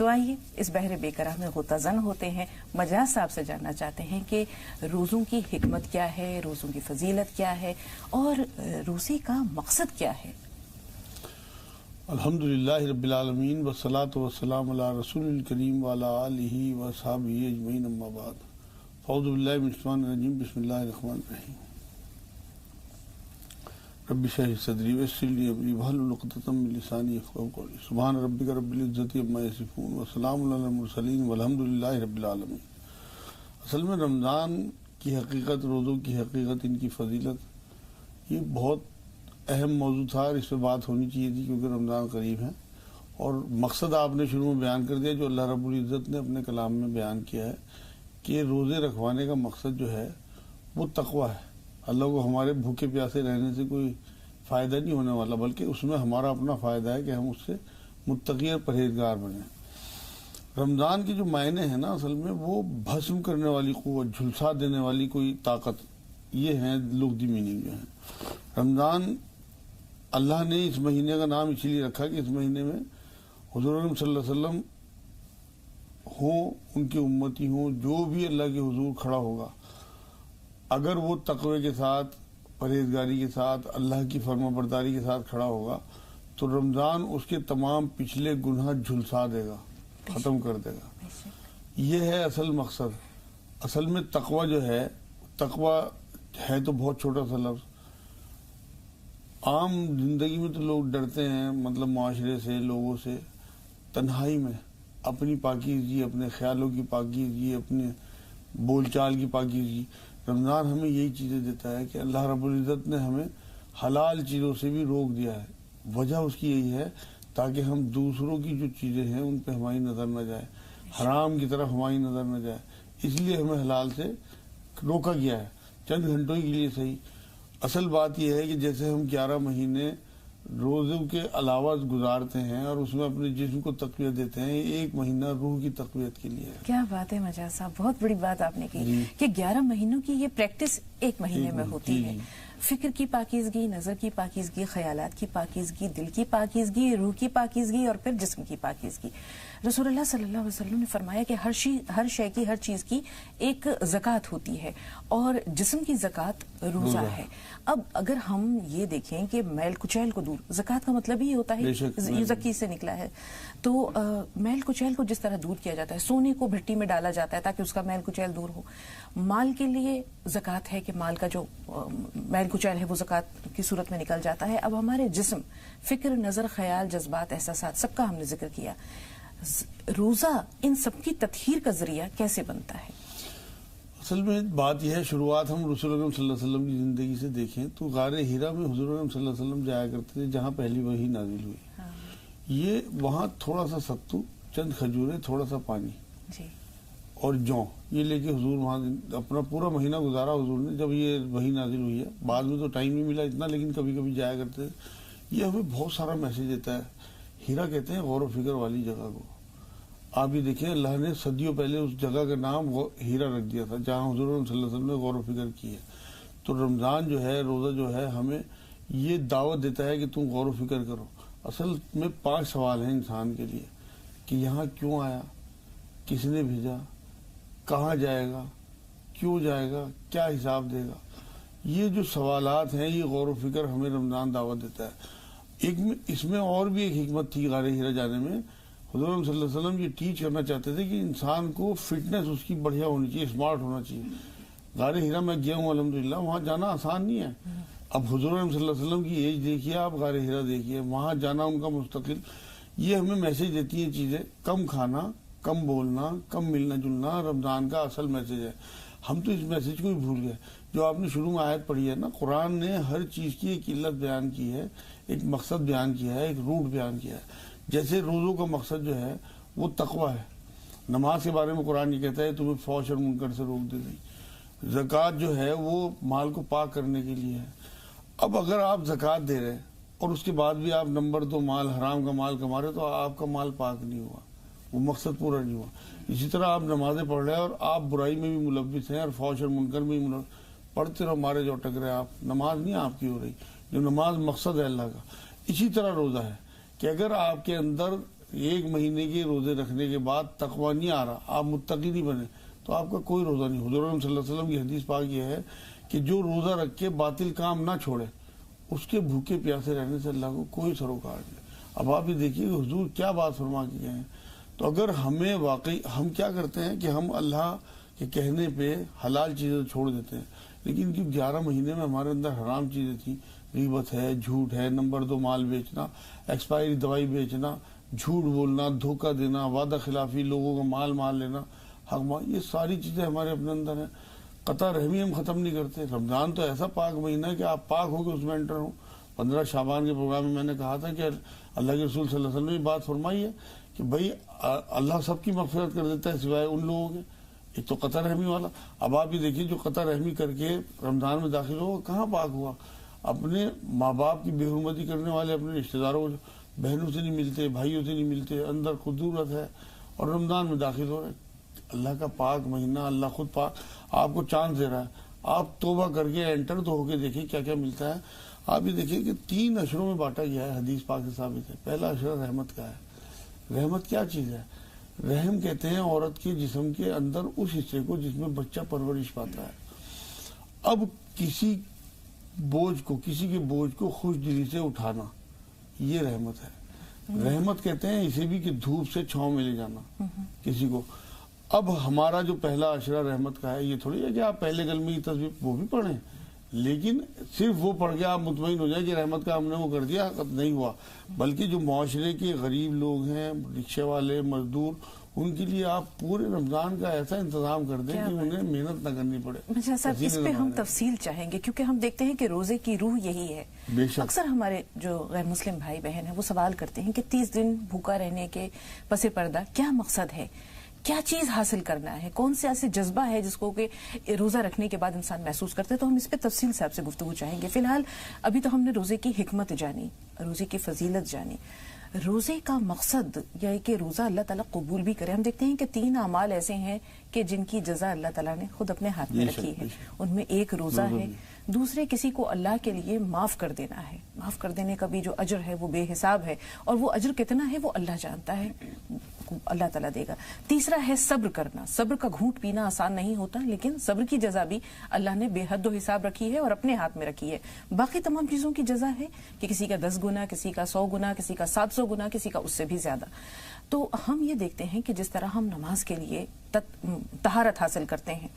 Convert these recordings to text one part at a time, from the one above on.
تو آئیے اس بحر بے قرار میں غوطہ زن ہوتے ہیں، مجاز صاحب سے جاننا چاہتے ہیں کہ روزوں کی حکمت کیا ہے، روزوں کی فضیلت کیا ہے، اور روزے کا مقصد کیا ہے؟ الحمدللہ رب العالمین والصلاة والسلام علی رسول الکریم وعلی آلہ واصحابہ اجمعین، اما بعد، اعوذ باللہ من الشیطان الرجیم، بسم اللہ الرحمن الرحیم۔ رب اشرح لی صدری ویسر لی امری واحلل عقدۃ من لسانی یفقہوا قولی، سبحان ربک رب العزۃ عما یصفون وسلام علی المرسلین والحمدللہ رب العالمین۔ اصل میں رمضان کی حقیقت، روزوں کی حقیقت، ان کی فضیلت، یہ بہت اہم موضوع تھا اور اس پہ بات ہونی چاہیے تھی، کیونکہ رمضان قریب ہے اور مقصد آپ نے شروع میں بیان کر دیا جو اللہ رب العزت نے اپنے کلام میں بیان کیا ہے کہ روزے رکھوانے کا مقصد جو ہے وہ تقویٰ ہے۔ اللہ کو ہمارے بھوکے پیاسے رہنے سے کوئی فائدہ نہیں ہونے والا، بلکہ اس میں ہمارا اپنا فائدہ ہے کہ ہم اس سے متقی اور پرہیزگار بنیں۔ رمضان کے جو معنی ہیں نا اصل میں وہ بھسم کرنے والی قوت، جھلسا دینے والی کوئی طاقت، یہ ہیں لغوی میننگ جو ہے۔ رمضان اللہ نے اس مہینے کا نام اسی لیے رکھا کہ اس مہینے میں حضور اکرم صلی اللہ علیہ وسلم ہوں، ان کی امتی ہوں، جو بھی اللہ کے حضور کھڑا ہوگا، اگر وہ تقوی کے ساتھ، پرہیزگاری کے ساتھ، اللہ کی فرما برداری کے ساتھ کھڑا ہوگا تو رمضان اس کے تمام پچھلے گناہ جھلسا دے گا، ختم کر دے گا۔ یہ ہے اصل مقصد۔ اصل میں تقوی جو ہے، تقوی ہے تو بہت چھوٹا سا لفظ، عام زندگی میں تو لوگ ڈرتے ہیں، مطلب معاشرے سے، لوگوں سے، تنہائی میں اپنی پاکیزگی، اپنے خیالوں کی پاکیزگی، اپنے بول چال کی پاکیزگی۔ رمضان ہمیں یہی چیزیں دیتا ہے کہ اللہ رب العزت نے ہمیں حلال چیزوں سے بھی روک دیا ہے۔ وجہ اس کی یہی ہے تاکہ ہم دوسروں کی جو چیزیں ہیں ان پہ ہماری نظر نہ جائے، حرام کی طرف ہماری نظر نہ جائے، اس لیے ہمیں حلال سے روکا گیا ہے، چند گھنٹوں کے لیے صحیح۔ اصل بات یہ ہے کہ جیسے ہم 11 مہینے روزوں کے علاوہ گزارتے ہیں اور اس میں اپنے جسم کو تقویت دیتے ہیں، ایک مہینہ روح کی تقویت کے لیے ہے۔ کیا بات ہے مجاز صاحب، بہت بڑی بات آپ نے کی کہ 11 مہینوں کی یہ پریکٹس ایک مہینے میں ہوتی ہے۔ فکر کی پاکیزگی، نظر کی پاکیزگی، خیالات کی پاکیزگی، دل کی پاکیزگی، روح کی پاکیزگی اور پھر جسم کی پاکیزگی۔ رسول اللہ صلی اللہ علیہ وسلم نے فرمایا کہ ہر شے کی، ہر چیز کی ایک زکوٰۃ ہوتی ہے اور جسم کی زکوٰۃ روزہ ہے۔ اب اگر ہم یہ دیکھیں کہ میل کچیل کو دور، زکوٰۃ کا مطلب ہی ہوتا ہے، زکی سے نکلا ہے، تو میل کچیل کو جس طرح دور کیا جاتا ہے، سونے کو بھٹی میں ڈالا جاتا ہے تاکہ اس کا میل کچیل دور ہو، مال کے لیے زکوٰۃ ہے کہ مال کا جو میل کچیل ہے وہ زکوٰۃ کی صورت میں نکل جاتا ہے۔ اب ہمارے جسم، فکر، نظر، خیال، جذبات، احساسات، سب کا ہم نے ذکر کیا۔ روزہ ان سب کی تطہیر کا ذریعہ کیسے بنتا ہے؟ اصل میں بات یہ ہے، شروعات ہم رسول اکرم صلی اللہ علیہ وسلم کی زندگی سے دیکھیں تو غار حرا میں حضور اکرم صلی اللہ علیہ وسلم جایا کرتے تھے، جہاں پہلی وحی نازل ہوئی۔ یہ وہاں تھوڑا سا ستو، چند کھجوریں، تھوڑا سا پانی اور جوں، یہ لے کے حضور وہاں اپنا پورا مہینہ گزارا حضور نے۔ جب یہ وحی نازل ہوئی ہے، بعد میں تو ٹائم نہیں ملا اتنا، لیکن کبھی کبھی جایا کرتے تھے۔ یہ ہمیں بہت سارا میسج دیتا ہے۔ ہیرا کہتے ہیں غور و فکر والی جگہ کو۔ آپ یہ دیکھیں، اللہ نے صدیوں پہلے اس جگہ کا نام ہیرا رکھ دیا تھا جہاں حضور صلی اللہ علیہ وسلم نے غور و فکر کی ہے۔ تو رمضان جو ہے، روزہ جو ہے، ہمیں یہ دعوت دیتا ہے کہ تم غور و فکر کرو۔ اصل میں 5 سوال ہیں انسان کے لیے کہ یہاں کیوں آیا، کس نے بھیجا، کہاں جائے گا، کیوں جائے گا، کیا حساب دے گا۔ یہ جو سوالات ہیں، یہ غور و فکر ہمیں رمضان دعوت دیتا ہے۔ اس میں اور بھی ایک حکمت تھی غار حرا جانے میں۔ حضور صلی اللہ علیہ وسلم یہ ٹیچ کرنا چاہتے تھے کہ انسان کو فٹنس اس کی بڑھیا ہونی چاہیے، اسمارٹ ہونا چاہیے۔ غار حرا میں گیا ہوں الحمدللہ، وہاں جانا آسان نہیں ہے۔ اب حضور صلی اللہ علیہ وسلم کی ایج دیکھیے، آپ غار حرا دیکھیے، وہاں جانا ان کا مستقل۔ یہ ہمیں میسج دیتی ہیں چیزیں، کم کھانا، کم بولنا، کم ملنا جلنا رمضان کا اصل میسج ہے۔ ہم تو اس میسج کو ہی بھول گئے۔ جو آپ نے شروع میں آیت پڑھی ہے نا، قرآن نے ہر چیز کی ایک علت بیان کی ہے، ایک مقصد بیان کیا ہے، ایک روٹ بیان کیا ہے۔ جیسے روزوں کا مقصد جو ہے وہ تقوی ہے۔ نماز کے بارے میں قرآن یہ کہتا ہے تمہیں فحش اور منکر سے روک دے گئی۔ زکوٰۃ جو ہے وہ مال کو پاک کرنے کے لیے ہے۔ اب اگر آپ زکوٰۃ دے رہے اور اس کے بعد بھی آپ نمبر 2 مال، حرام کا مال کما رہے تو آپ کا مال پاک نہیں ہوا، وہ مقصد پورا نہیں ہوا۔ اسی طرح آپ نمازیں پڑھ رہے ہیں اور آپ برائی میں بھی ملوث ہیں اور فحش اور منکر میں بھی پڑھتے رہو، مارے جو ٹک رہے، آپ نماز نہیں آپ کی ہو رہی، جو نماز مقصد ہے اللہ کا۔ اسی طرح روزہ ہے کہ اگر آپ کے اندر ایک مہینے کے روزے رکھنے کے بعد تقوی نہیں آ رہا، آپ متقی نہیں بنے، تو آپ کا کوئی روزہ نہیں۔ حضور صلی اللہ علیہ وسلم کی حدیث پاک یہ ہے کہ جو روزہ رکھ کے باطل کام نہ چھوڑے، اس کے بھوکے پیاسے رہنے سے اللہ کو کوئی سروکار نہیں۔ اب آپ یہ دیکھیے کہ حضور کیا بات فرما کے گئے ہیں۔ تو اگر ہمیں واقعی، ہم کیا کرتے ہیں کہ ہم اللہ کے کہنے پہ حلال چیزیں چھوڑ دیتے ہیں، لیکن جو 11 مہینے میں ہمارے اندر حرام چیزیں تھیں، غیبت ہے، جھوٹ ہے، نمبر 2 مال بیچنا، ایکسپائری دوائی بیچنا، جھوٹ بولنا، دھوکہ دینا، وعدہ خلافی، لوگوں کا مال لینا، حق مال، یہ ساری چیزیں ہمارے اپنے اندر ہیں۔ قطع رحمی ہم ختم نہیں کرتے۔ رمضان تو ایسا پاک مہینہ ہے کہ آپ پاک ہو کے اس میں انٹر ہوں۔ 15 شعبان کے پروگرام میں نے کہا تھا کہ اللہ کے رسول صلی اللہ علیہ وسلم نے یہ بات فرمائی ہے کہ بھائی اللہ سب کی مغفرت کر دیتا ہے سوائے ان لوگوں کے، ایک تو قطع رحمی والا۔ اب آپ یہ دیکھیے جو قطع رحمی کر کے رمضان میں داخل ہوا کہاں پاک ہوا؟ اپنے ماں باپ کی بے حرمتی کرنے والے اپنے رشتہ داروں، بہنوں سے نہیں ملتے، بھائیوں سے نہیں ملتے، اندر خدورت ہے، اور رمضان میں داخل ہو رہے۔ اللہ کا پاک مہینہ، اللہ خود پاک آپ کو چانس دے رہا ہے، آپ توبہ کر کے انٹر تو ہو کے دیکھیں کیا کیا ملتا ہے۔ آپ یہ دیکھیں کہ 3 اشروں میں بانٹا گیا ہے، حدیث پاک سے ثابت ہے۔ پہلا اشرہ رحمت کا ہے۔ رحمت کیا چیز ہے؟ رحم کہتے ہیں عورت کے جسم کے اندر اس حصے کو جس میں بچہ پرورش پاتا ہے۔ اب کسی کے بوجھ کو خوش دلی سے اٹھانا، یہ رحمت ہے۔ رحمت کہتے ہیں اسے بھی کہ دھوپ سے چھاؤں میں لے جانا کسی کو۔ اب ہمارا جو پہلا عشرہ رحمت کا ہے، یہ تھوڑی ہے کہ آپ پہلے کلمے کی تصویر وہ بھی پڑھیں، لیکن صرف وہ پڑھ کے آپ مطمئن ہو جائیں کہ رحمت کا ہم نے وہ کر دیا، نہیں ہوا۔ بلکہ جو معاشرے کے غریب لوگ ہیں، رکشے والے، مزدور، ان کے لیے آپ پورے رمضان کا ایسا انتظام کر دیں کہ انہیں محنت نہ کرنی پڑے۔ مجھے صاحب اس پہ ہم تفصیل چاہیں گے، کیونکہ ہم دیکھتے ہیں کہ روزے کی روح یہی ہے۔ اکثر ہمارے جو غیر مسلم بھائی بہن ہیں وہ سوال کرتے ہیں کہ 30 دن بھوکا رہنے کے پس پردہ کیا مقصد ہے، کیا چیز حاصل کرنا ہے، کون سے ایسے جذبہ ہے جس کو کہ روزہ رکھنے کے بعد انسان محسوس کرتے، تو ہم اس پہ تفصیل سے آپ سے گفتگو چاہیں گے۔ فی الحال ابھی تو ہم نے روزے کی حکمت جانی، روزے کی فضیلت جانی، روزے کا مقصد یہ کہ روزہ اللہ تعالیٰ قبول بھی کرے۔ ہم دیکھتے ہیں کہ 3 اعمال ایسے ہیں کہ جن کی جزا اللہ تعالیٰ نے خود اپنے ہاتھ میں رکھی ہے، ان میں ایک روزہ ہے، دوسرے کسی کو اللہ کے لیے معاف کر دینا ہے۔ معاف کر دینے کا بھی جو اجر ہے وہ بے حساب ہے، اور وہ اجر کتنا ہے وہ اللہ جانتا ہے، اللہ تعالیٰ دے گا۔ تیسرا ہے صبر کرنا۔ صبر کا گھونٹ پینا آسان نہیں ہوتا، لیکن صبر کی جزا بھی اللہ نے بے حد و حساب رکھی ہے اور اپنے ہاتھ میں رکھی ہے۔ باقی تمام چیزوں کی جزا ہے کہ کسی کا 10 گنا، کسی کا 100 گنا، کسی کا 700 گنا، کسی کا اس سے بھی زیادہ۔ تو ہم یہ دیکھتے ہیں کہ جس طرح ہم نماز کے لیے طہارت حاصل کرتے ہیں،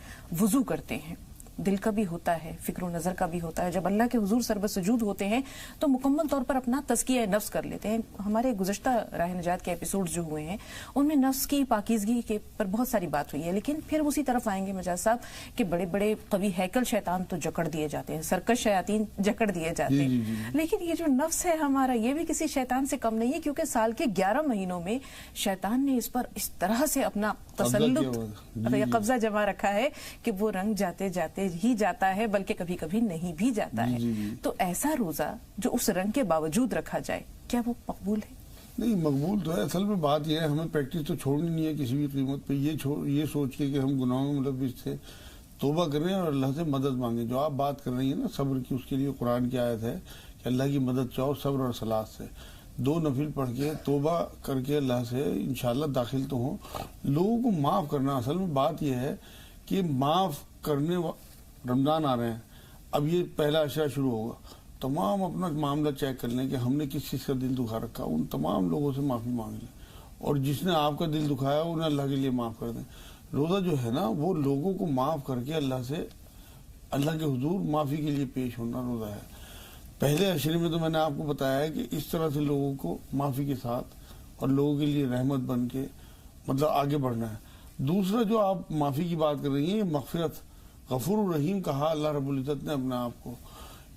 وضو کرتے ہیں، دل کا بھی ہوتا ہے، فکر و نظر کا بھی ہوتا ہے، جب اللہ کے حضور سربت سجود ہوتے ہیں تو مکمل طور پر اپنا تزکیہ نفس کر لیتے ہیں۔ ہمارے گزشتہ راہ نجات کے ایپیسوڈ جو ہوئے ہیں ان میں نفس کی پاکیزگی کے پر بہت ساری بات ہوئی ہے، لیکن پھر اسی طرف آئیں گے مجاز صاحب کہ بڑے بڑے قوی ہیکل شیطان تو جکڑ دیے جاتے ہیں، سرکش شیاطین جکڑ دیے جاتے ہیں، لیکن یہ جو نفس ہے ہمارا، یہ بھی کسی شیطان سے کم نہیں ہے، کیونکہ سال کے 11 مہینوں میں شیطان نے اس پر اس طرح سے اپنا تسلط یا قبضہ جما رکھا ہے کہ وہ رنگ جاتے جاتے ہی جاتا ہے، بلکہ کبھی کبھی نہیں بھی جاتا ہے۔ تو ایسا روزہ جو اس رنگ کے باوجود رکھا جائے، کیا وہ مقبول ہے؟ نہیں، مقبول تو ہے۔ اصل میں بات یہ ہے ہمیں پریکٹس تو چھوڑنی نہیں ہے کسی بھی قیمت پہ، یہ سوچ کے کہ ہم گناہوں میں ملوث تھے، توبہ کریں اور اللہ سے مدد مانگیں۔ جو آپ بات کر رہی ہیں نا صبر کی، اس کے لیے قرآن کی آیت ہے کہ اللہ کی مدد چاہو صبر اور صلاح سے۔ 2 نفل پڑھ کے توبہ کر کے اللہ سے انشاءاللہ داخل تو ہوں۔ لوگوں کو معاف کرنا، اصل میں بات یہ ہے کہ معاف کرنے، رمضان آ رہے ہیں، اب یہ پہلا عشرہ شروع ہوگا، تمام اپنا معاملہ چیک کر لیں کہ ہم نے کس چیز کا دل دکھا رکھا، ان تمام لوگوں سے معافی مانگ لیں، اور جس نے آپ کا دل دکھایا انہیں اللہ کے لیے معاف کر دیں۔ روزہ جو ہے نا وہ لوگوں کو معاف کر کے اللہ سے، اللہ کے حضور معافی کے لیے پیش ہونا روزہ ہے۔ پہلے عشرے میں تو میں نے آپ کو بتایا ہے کہ اس طرح سے لوگوں کو معافی کے ساتھ اور لوگوں کے لیے رحمت بن کے مطلب آگے بڑھنا ہے۔ دوسرا جو آپ معافی کی بات کر رہی ہیں، یہ مغفرت، غفور الرحیم کہا اللہ رب العزت نے اپنے آپ کو۔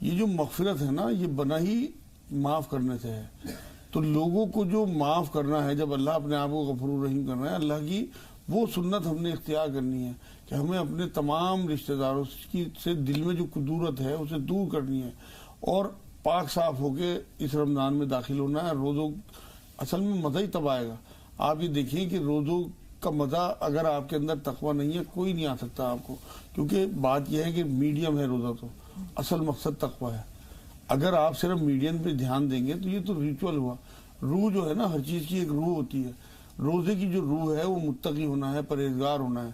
یہ جو مغفرت ہے نا، یہ بنا ہی معاف کرنے سے ہے۔ تو لوگوں کو جو معاف کرنا ہے، جب اللہ اپنے آپ کو غفور الرحیم کرنا ہے، اللہ کی وہ سنت ہم نے اختیار کرنی ہے کہ ہمیں اپنے تمام رشتہ داروں سے دل میں جو قدورت ہے اسے دور کرنی ہے، اور پاک صاف ہو کے اس رمضان میں داخل ہونا ہے۔ روزوں اصل میں مزہ ہی تب آئے گا۔ آپ یہ دیکھیں کہ روزوں کا مزہ اگر آپ کے اندر تقویٰ نہیں ہے، کوئی نہیں آ سکتا آپ کو، کیونکہ بات یہ ہے کہ میڈیم ہے روزہ، تو اصل مقصد تقویٰ ہے۔ اگر آپ صرف میڈیم پہ دھیان دیں گے تو یہ تو ریچول ہوا۔ روح جو ہے نا، ہر چیز کی ایک روح ہوتی ہے. روزے کی جو روح ہے وہ متقی ہونا ہے، پرہیزگار ہونا ہے.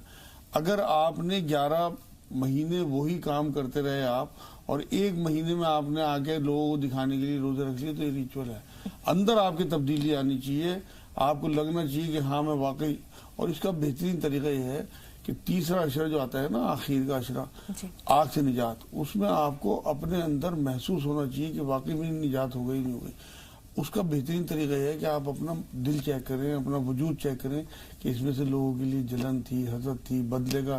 اگر آپ نے 11 مہینے وہی کام کرتے رہے آپ، اور ایک مہینے میں آپ نے آگے لوگوں کو دکھانے کے لیے روزے رکھ لیے، تو یہ ریچول ہے. اندر آپ کی تبدیلی آنی چاہیے، آپ کو لگنا چاہیے کہ ہاں میں واقعی. اور اس کا بہترین طریقہ یہ ہے کہ تیسرا عشرہ جو آتا ہے نا، آخر کا عشرہ، آگ سے نجات، اس میں آپ کو اپنے اندر محسوس ہونا چاہیے کہ واقعی میری نجات ہو گئی نہیں ہو گئی. اس کا بہترین طریقہ یہ ہے کہ آپ اپنا دل چیک کریں، اپنا وجود چیک کریں کہ اس میں سے لوگوں کے لیے جلن تھی، حسد تھی، بدلے کا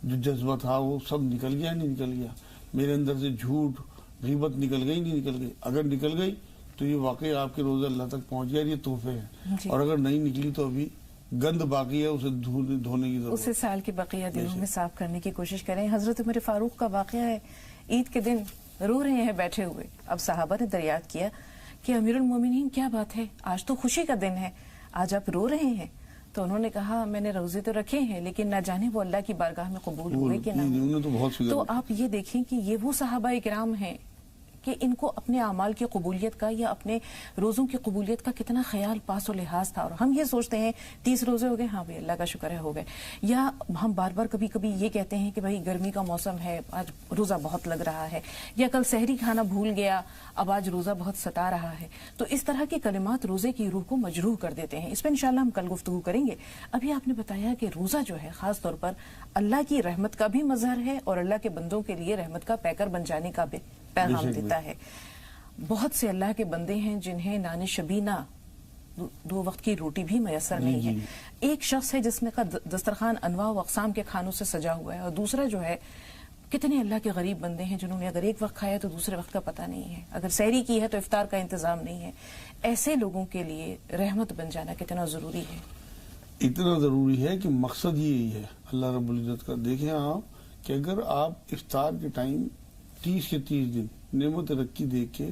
جو جذبہ تھا وہ سب نکل گیا نہیں نکل گیا. میرے اندر سے جھوٹ، غیبت نکل گئی نہیں نکل گئی. اگر نکل گئی تو یہ واقعی آپ کے روزے اللہ تک پہنچ گیا، یہ تحفے ہیں. اور اگر نہیں نکلی تو ابھی گند باقی ہے، اسے دھونے کی ضرورت. اسے سال کے بقیہ دنوں میں صاف کرنے کی کوشش کریں. حضرت عمر فاروق کا واقعہ ہے، عید کے دن رو رہے ہیں بیٹھے ہوئے. اب صحابہ نے دریافت کیا کہ امیر المومنین کیا بات ہے، آج تو خوشی کا دن ہے، آج آپ رو رہے ہیں. تو انہوں نے کہا میں نے روزے تو رکھے ہیں لیکن نہ جانے وہ اللہ کی بارگاہ میں قبول ہوئے کہ نہ. تو آپ یہ دیکھیں کہ یہ وہ صحابہ اکرام ہیں کہ ان کو اپنے اعمال کی قبولیت کا یا اپنے روزوں کی قبولیت کا کتنا خیال پاس و لحاظ تھا. اور ہم یہ سوچتے ہیں 30 روزے ہو گئے، ہاں بھائی اللہ کا شکر ہے ہو گئے. یا ہم بار بار کبھی کبھی یہ کہتے ہیں کہ بھائی گرمی کا موسم ہے، آج روزہ بہت لگ رہا ہے، یا کل سحری کھانا بھول گیا، اب آج روزہ بہت ستا رہا ہے. تو اس طرح کے کلمات روزے کی روح کو مجروح کر دیتے ہیں. اس پہ انشاءاللہ ہم کل گفتگو کریں گے. ابھی آپ نے بتایا کہ روزہ جو ہے خاص طور پر اللہ کی رحمت کا بھی مظہر ہے اور اللہ کے بندوں کے لیے رحمت کا پیکر بن جانے کا بھی پیغام دیتا ہے. بہت سے اللہ کے بندے ہیں جنہیں نان شبینہ 2 وقت کی روٹی بھی میسر نہیں ہے. ایک شخص ہے جس میں کا دسترخوان انواع و اقسام کے کھانوں سے سجا ہوا ہے، اور دوسرا جو ہے کتنے اللہ کے غریب بندے ہیں جنہوں نے اگر ایک وقت کھایا تو دوسرے وقت کا پتہ نہیں ہے، اگر سحری کی ہے تو افطار کا انتظام نہیں ہے. ایسے لوگوں کے لیے رحمت بن جانا کتنا ضروری ہے؟ اتنا ضروری ہے کہ مقصد یہی ہے اللہ رب العزت کا. دیکھیں آپ کہ اگر آپ افطار کے ٹائم 30 کے 30 دن نعمت رکھی دیکھ کے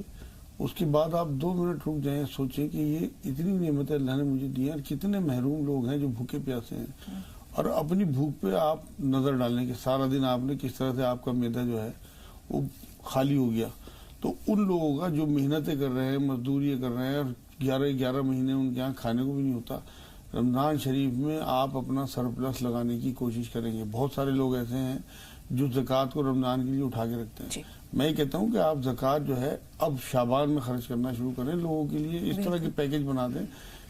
اس کے بعد آپ 2 منٹ رک جائیں، سوچیں کہ یہ اتنی نعمتیں اللہ نے مجھے دی ہیں اور کتنے محروم لوگ ہیں جو بھوکے پیاسے ہیں، اور اپنی بھوک پہ آپ نظر ڈالیں کہ سارا دن آپ نے کس طرح سے آپ کا معدہ جو ہے وہ خالی ہو گیا. تو ان لوگوں کا جو محنتیں کر رہے ہیں، مزدوریاں کر رہے ہیں، اور 11 مہینے ان کے یہاں کھانے کو بھی نہیں ہوتا، رمضان شریف میں آپ اپنا سرپلس لگانے کی کوشش کریں گے. بہت سارے لوگ ایسے ہیں جو زکوٰۃ کو رمضان کے لیے اٹھا کے رکھتے ہیں. میں یہ کہتا ہوں کہ آپ زکوٰۃ جو ہے اب شعبان میں خرچ کرنا شروع کریں. لوگوں کے لیے اس طرح کے پیکج بنا دیں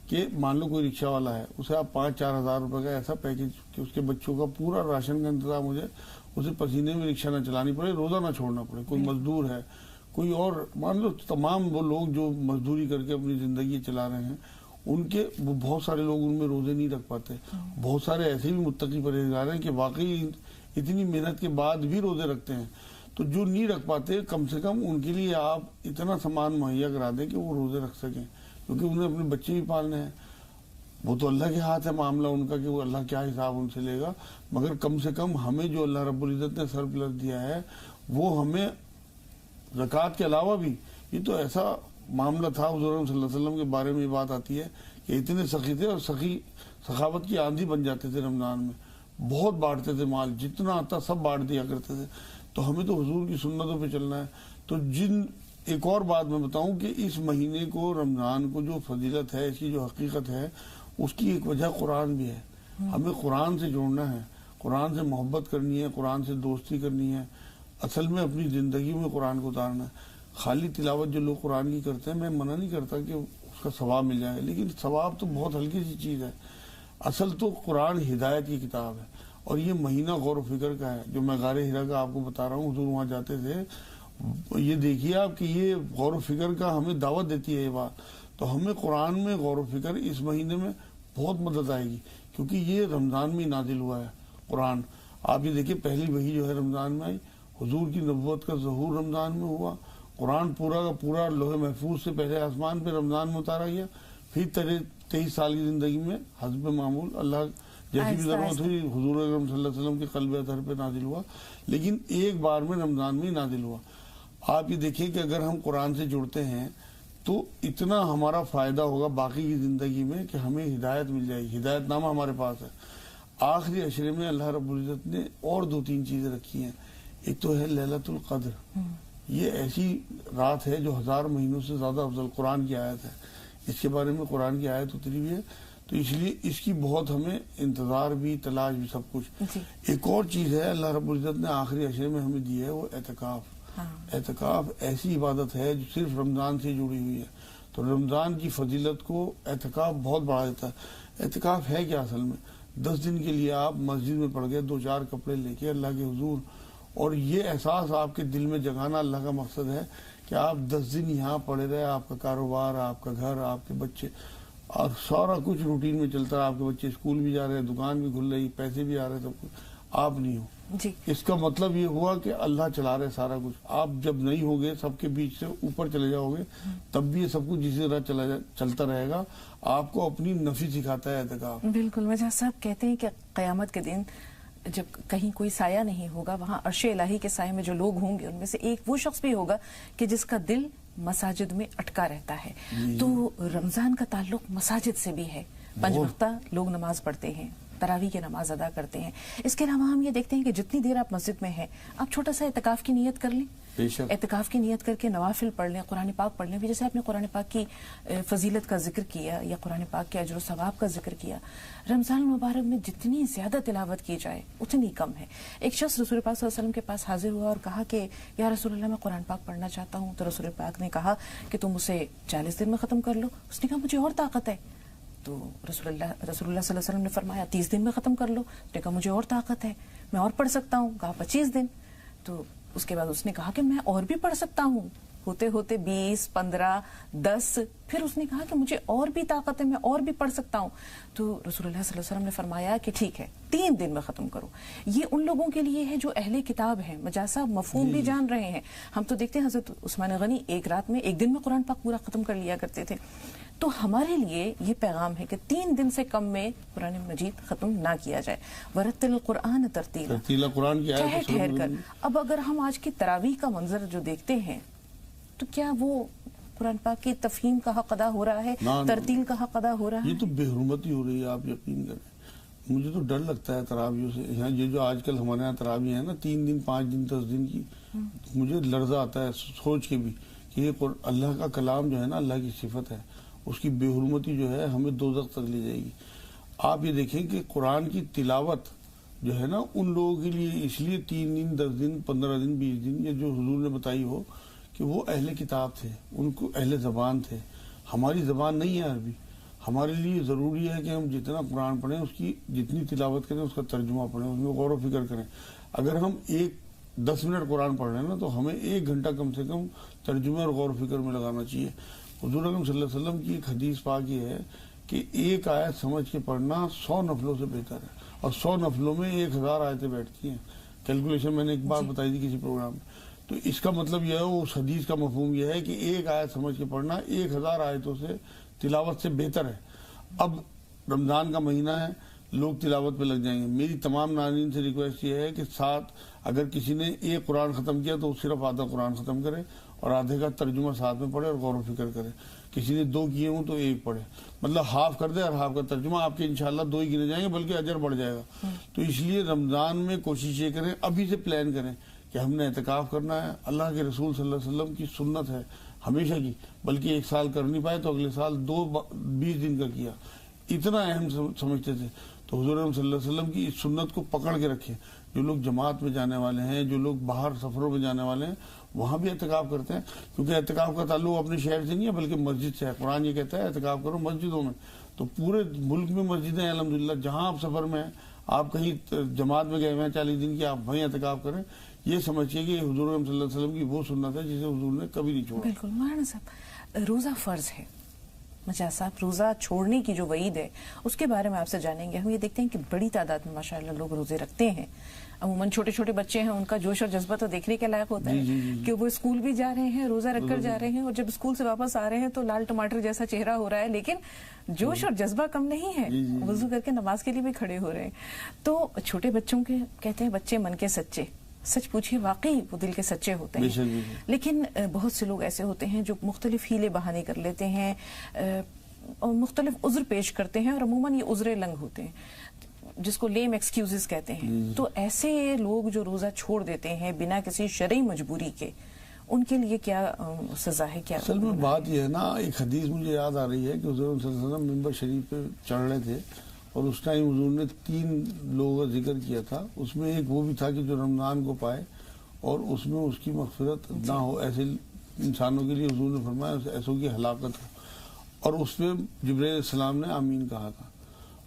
کہ مان لو کوئی رکشہ والا ہے، اسے آپ 5-4 ہزار روپے کا ایسا پیکج کہ اس کے بچوں کا پورا راشن کا انتظام ہو جائے، اسے پسینے میں رکشہ نہ چلانی پڑے، روزہ نہ چھوڑنا پڑے. کوئی مزدور ہے، کوئی اور مان لو تمام وہ لوگ جو مزدوری کر کے اپنی زندگی چلا رہے ہیں، ان کے بہت سارے لوگ ان میں روزے نہیں رکھ پاتے. بہت سارے ایسے بھی متقی پرہیزگار ہیں کہ واقعی اتنی محنت کے بعد بھی روزے رکھتے ہیں. تو جو نہیں رکھ پاتے کم سے کم ان کے لیے آپ اتنا سامان مہیا کرا دیں کہ وہ روزے رکھ سکیں، کیونکہ انہیں اپنے بچے بھی پالنے ہیں. وہ تو اللہ کے ہاتھ ہے معاملہ ان کا کہ وہ اللہ کیا حساب ان سے لے گا. مگر کم سے کم ہمیں جو اللہ رب العزت نے سرپلس دیا ہے وہ ہمیں زکوٰۃ کے علاوہ بھی، یہ تو ایسا معاملہ تھا، حضور صلی اللہ علیہ وسلم کے بارے میں یہ بات آتی ہے کہ اتنے سخی تھے اور سخاوت کی آندھی بن جاتے تھے رمضان میں، بہت بانٹتے تھے مال، جتنا آتا سب بانٹ دیا کرتے تھے. تو ہمیں تو حضور کی سنتوں پہ چلنا ہے. تو ایک اور بات میں بتاؤں کہ اس مہینے کو، رمضان کو جو فضیلت ہے، اس کی جو حقیقت ہے، اس کی ایک وجہ قرآن بھی ہے. ہمیں قرآن سے جوڑنا ہے، قرآن سے محبت کرنی ہے، قرآن سے دوستی کرنی ہے، اصل میں اپنی زندگی میں قرآن کو اتارنا ہے. خالی تلاوت جو لوگ قرآن کی کرتے ہیں، میں منع نہیں کرتا کہ اس کا ثواب مل جائے، لیکن ثواب تو بہت ہلکی سی چیز ہے. اصل تو قرآن ہدایت کی کتاب ہے، اور یہ مہینہ غور و فکر کا ہے. جو میں غار ہرا کا آپ کو بتا رہا ہوں، حضور وہاں جاتے تھے، یہ دیکھیے آپ کہ یہ غور و فکر کا ہمیں دعوت دیتی ہے یہ بات. تو ہمیں قرآن میں غور و فکر اس مہینے میں بہت مدد آئے گی، کیونکہ یہ رمضان میں نازل ہوا ہے قرآن. آپ یہ دیکھیے پہلی وحی جو ہے رمضان میں آئی، حضور کی نبوت کا ظہور رمضان میں ہوا، قرآن پورا کا پورا لوح محفوظ سے پہلے آسمان پہ رمضان میں اتارا گیا، پھر 23 سال کی زندگی میں حسب معمول اللہ جیسی بھی ضرورت ہوئی حضور اکرم صلی اللہ علیہ وسلم کے قلب اطہر پہ نازل ہوا، لیکن ایک بار میں رمضان میں ہی نازل ہوا. آپ یہ دیکھیں کہ اگر ہم قرآن سے جڑتے ہیں تو اتنا ہمارا فائدہ ہوگا باقی کی زندگی میں کہ ہمیں ہدایت مل جائے گی. ہدایت نامہ ہمارے پاس ہے. آخری عشرے میں اللہ رب العزت نے اور 2-3 چیزیں رکھی ہیں. ایک تو ہے لیلۃ القدر، یہ ایسی رات ہے جو 1000 مہینوں سے زیادہ افضل، قرآن کی آیت ہے. اس کے بارے میں قرآن کی آیت اتری ہوئی ہے، تو اس لیے اس کی بہت ہمیں انتظار بھی، تلاش بھی، سب کچھ۔ ایک اور چیز ہے اللہ رب العزت نے آخری عشرے میں ہمیں دی ہے، وہ اعتکاف۔ اعتکاف ایسی عبادت ہے جو صرف رمضان سے جڑی ہوئی ہے، تو رمضان کی فضیلت کو اعتکاف بہت بڑھا دیتا ہے۔ اعتکاف ہے کیا اصل میں؟ 10 دن کے لیے آپ مسجد میں پڑ گئے، 2-4 کپڑے لے کے اللہ کے حضور، اور یہ احساس آپ کے دل میں جگانا اللہ کا مقصد ہے کہ آپ 10 دن یہاں پڑے رہے، آپ کا کاروبار، آپ کا گھر، آپ کے بچے، اور سارا کچھ روٹین میں چلتا ہے، آپ کے بچے اسکول بھی جا رہے ہیں، دکان بھی کھل رہی، پیسے بھی آ رہے ہیں، سب کچھ، آپ نہیں ہو۔ جی، اس کا مطلب یہ ہوا کہ اللہ چلا رہے سارا کچھ، آپ جب نہیں ہوگے، سب کے بیچ سے اوپر چلے جاؤ گے، تب بھی یہ سب کچھ جس طرح چلتا رہے گا۔ آپ کو اپنی نفی سکھاتا ہے اعتکاف۔ بالکل، مجھا صاحب کہتے ہیں کہ قیامت کے دن جب کہیں کوئی سایہ نہیں ہوگا، وہاں عرش الہی کے سائے میں جو لوگ ہوں گے ان میں سے ایک وہ شخص بھی ہوگا کہ جس کا دل مساجد میں اٹکا رہتا ہے۔ تو رمضان کا تعلق مساجد سے بھی ہے، 5 وقتہ لوگ نماز پڑھتے ہیں، تراویح کی نماز ادا کرتے ہیں۔ اس کے علاوہ ہم یہ دیکھتے ہیں کہ جتنی دیر آپ مسجد میں ہیں، آپ چھوٹا سا اعتکاف کی نیت کر لیں، اعتکاف کی نیت کر کے نوافل پڑھ لیں، قرآن پاک پڑھ لیں۔ جیسے آپ نے قرآن پاک کی فضیلت کا ذکر کیا یا قرآن پاک کے اجر و ثواب کا ذکر کیا، رمضان المبارک میں جتنی زیادہ تلاوت کی جائے اتنی کم ہے۔ ایک شخص رسول پاک صلی اللہ علیہ وسلم کے پاس حاضر ہوا اور کہا کہ یا رسول اللہ میں قرآن پاک پڑھنا چاہتا ہوں، تو رسول پاک نے کہا کہ تم اسے 40 دن میں ختم کر لو۔ اس نے کہا مجھے اور طاقت ہے، تو رسول اللہ صلی اللہ علیہ وسلم نے فرمایا 30 دن میں ختم کر لو۔ اس نے کہا مجھے اور طاقت ہے، میں اور پڑھ سکتا ہوں، کہا 25 دن۔ تو اس کے بعد اس نے کہا کہ میں اور بھی پڑھ سکتا ہوں، ہوتے ہوتے 20، 15، 10، پھر اس نے کہا کہ مجھے اور بھی طاقت ہے، میں اور بھی پڑھ سکتا ہوں۔ تو رسول اللہ صلی اللہ علیہ وسلم نے فرمایا کہ ٹھیک ہے 3 دن میں ختم کرو۔ یہ ان لوگوں کے لیے ہے جو اہل کتاب ہیں، مجاز صاحب مفہوم بھی جان رہے ہیں۔ ہم تو دیکھتے ہیں حضرت عثمان غنی ایک رات میں 1 دن میں قرآن پاک پورا ختم کر لیا کرتے تھے۔ تو ہمارے لیے یہ پیغام ہے کہ 3 دن سے کم میں قرآن مجید ختم نہ کیا جائے۔ ورتل القرآن ترتیلا، قرآن کی آیت ٹھہر کر۔ اب اگر ہم آج کی تراویح کا منظر جو دیکھتے ہیں تو کیا وہ قرآن پاک کی تفہیم کا حق ادا ہو رہا ہے، ترتیل کا حق ادا ہو رہا ہے؟ یہ تو بے حرمتی ہو رہی ہے، آپ یقین کریں۔ مجھے تو ڈر لگتا ہے تراویحوں سے۔ یہاں یہ جو آج کل ہمارے یہاں تراویح ہیں نا 3 دن، 5 دن، 10 دن کی، مجھے لرزہ آتا ہے سوچ کے بھی کہ یہ اللہ کا کلام جو ہے نا، اللہ کی صفت ہے، اس کی بے حرمتی جو ہے ہمیں دوزخ تک لے جائے گی۔ آپ یہ دیکھیں کہ قرآن کی تلاوت جو ہے نا ان لوگوں کے لیے اس لیے 3 دن، 10 دن، 15 دن، 20 دن، یہ جو حضور نے بتائی ہو کہ وہ اہل کتاب تھے، ان کو اہل زبان تھے۔ ہماری زبان نہیں ہے عربی، ہمارے لیے ضروری ہے کہ ہم جتنا قرآن پڑھیں، اس کی جتنی تلاوت کریں، اس کا ترجمہ پڑھیں، اس میں غور و فکر کریں۔ اگر ہم 10 منٹ قرآن پڑھ رہے ہیں نا، تو ہمیں 1 گھنٹہ کم سے کم ترجمے اور غور و فکر میں لگانا چاہیے۔ حضور اکرم صلی اللہ علیہ وسلم کی ایک حدیث پاک یہ ہے کہ 1 آیت سمجھ کے پڑھنا 100 نفلوں سے بہتر ہے، اور 100 نفلوں میں 1000 آیتیں بیٹھتی ہیں۔ کیلکولیشن میں نے ایک بار بتائی تھی کسی پروگرام میں۔ تو اس کا مطلب یہ ہے، اس حدیث کا مفہوم یہ ہے کہ 1 آیت سمجھ کے پڑھنا 1000 آیتوں سے تلاوت سے بہتر ہے۔ اب رمضان کا مہینہ ہے، لوگ تلاوت پہ لگ جائیں گے۔ میری تمام ناظرین سے ریکویسٹ یہ ہے کہ اگر کسی نے 1 قرآن ختم کیا تو صرف آدھا قرآن ختم کرے، اور آدھے کا ترجمہ ساتھ میں پڑھے اور غور و فکر کرے۔ کسی نے 2 کیے ہوں تو 1 پڑھے، مطلب ہاف کر دے اور ہاف کا ترجمہ، آپ کے انشاءاللہ 2 ہی گنے جائیں گے، بلکہ اجر بڑھ جائے گا۔ تو اس لیے رمضان میں کوشش یہ کریں، ابھی سے پلان کریں کہ ہم نے اعتکاف کرنا ہے۔ اللہ کے رسول صلی اللہ علیہ وسلم کی سنت ہے ہمیشہ کی، بلکہ 1 سال کر نہیں پائے تو اگلے سال 20 دن کا کیا، اتنا اہم سمجھتے تھے۔ تو حضور صلی اللہ علیہ وسلم کی اس سنت کو پکڑ کے رکھیں۔ جو لوگ جماعت میں جانے والے ہیں، جو لوگ باہر سفروں میں جانے والے ہیں، وہاں بھی اعتکاف کرتے ہیں، کیونکہ اعتکاف کا تعلق اپنے شہر سے نہیں ہے بلکہ مسجد سے ہے۔ قرآن یہ کہتا ہے اعتکاف کرو مسجدوں میں۔ تو پورے ملک میں مسجدیں ہیں الحمدللہ، جہاں آپ سفر میں ہیں، آپ کہیں جماعت میں گئے ہوئے ہیں 40 دن کی، آپ وہیں اعتکاف کریں۔ یہ سمجھیے کہ حضور صلی اللہ علیہ وسلم کی وہ سنت ہے جسے حضور نے کبھی نہیں چھوڑا۔ بالکل مولانا صاحب، روزہ فرض ہے، مجاز صاحب روزہ چھوڑنے کی جو وعید ہے اس کے بارے میں آپ سے جانیں گے۔ ہم یہ دیکھتے ہیں کہ بڑی تعداد میں ماشاءاللہ لوگ روزے رکھتے ہیں، عموماً چھوٹے چھوٹے بچے ہیں، ان کا جوش اور جذبہ تو دیکھنے کے لائق ہوتا ہے کہ وہ اسکول بھی جا رہے ہیں، روزہ رکھ کر جا رہے ہیں، اور جب اسکول سے واپس آ رہے ہیں تو لال ٹماٹر جیسا چہرہ ہو رہا ہے، لیکن جوش اور جذبہ کم نہیں ہے، وضو کر کے نماز کے لیے بھی کھڑے ہو رہے ہیں۔ تو چھوٹے بچوں کے کہتے ہیں بچے من کے سچے، سچ پوچھیے واقعی وہ دل کے سچے ہوتے ہیں، لیکن بہت سے لوگ ایسے ہوتے ہیں جو مختلف ہیلے بہانے کر لیتے ہیں اور مختلف عذر پیش کرتے ہیں، اور عموماً یہ عذر لنگ ہوتے ہیں جس کو لیم ایکسکیوزز کہتے ہیں۔ تو ایسے لوگ جو روزہ چھوڑ دیتے ہیں بنا کسی شرعی مجبوری کے، ان کے لیے کیا سزا ہے؟ کیا اصل میں بات یہ ہے نا، ایک حدیث مجھے یاد آ رہی ہے کہ حضور صلی اللہ علیہ وسلم ممبر شریف پہ چڑھ رہے تھے اور اس ٹائم حضور نے 3 لوگوں کا ذکر کیا تھا. اس میں ایک وہ بھی تھا کہ جو رمضان کو پائے اور اس میں اس کی مغفرت نہ ہو، ایسے انسانوں کے لیے حضور نے فرمایا ایسوں کی ہلاکت ہو، اور اس میں جبرائیل علیہ السلام نے آمین کہا تھا.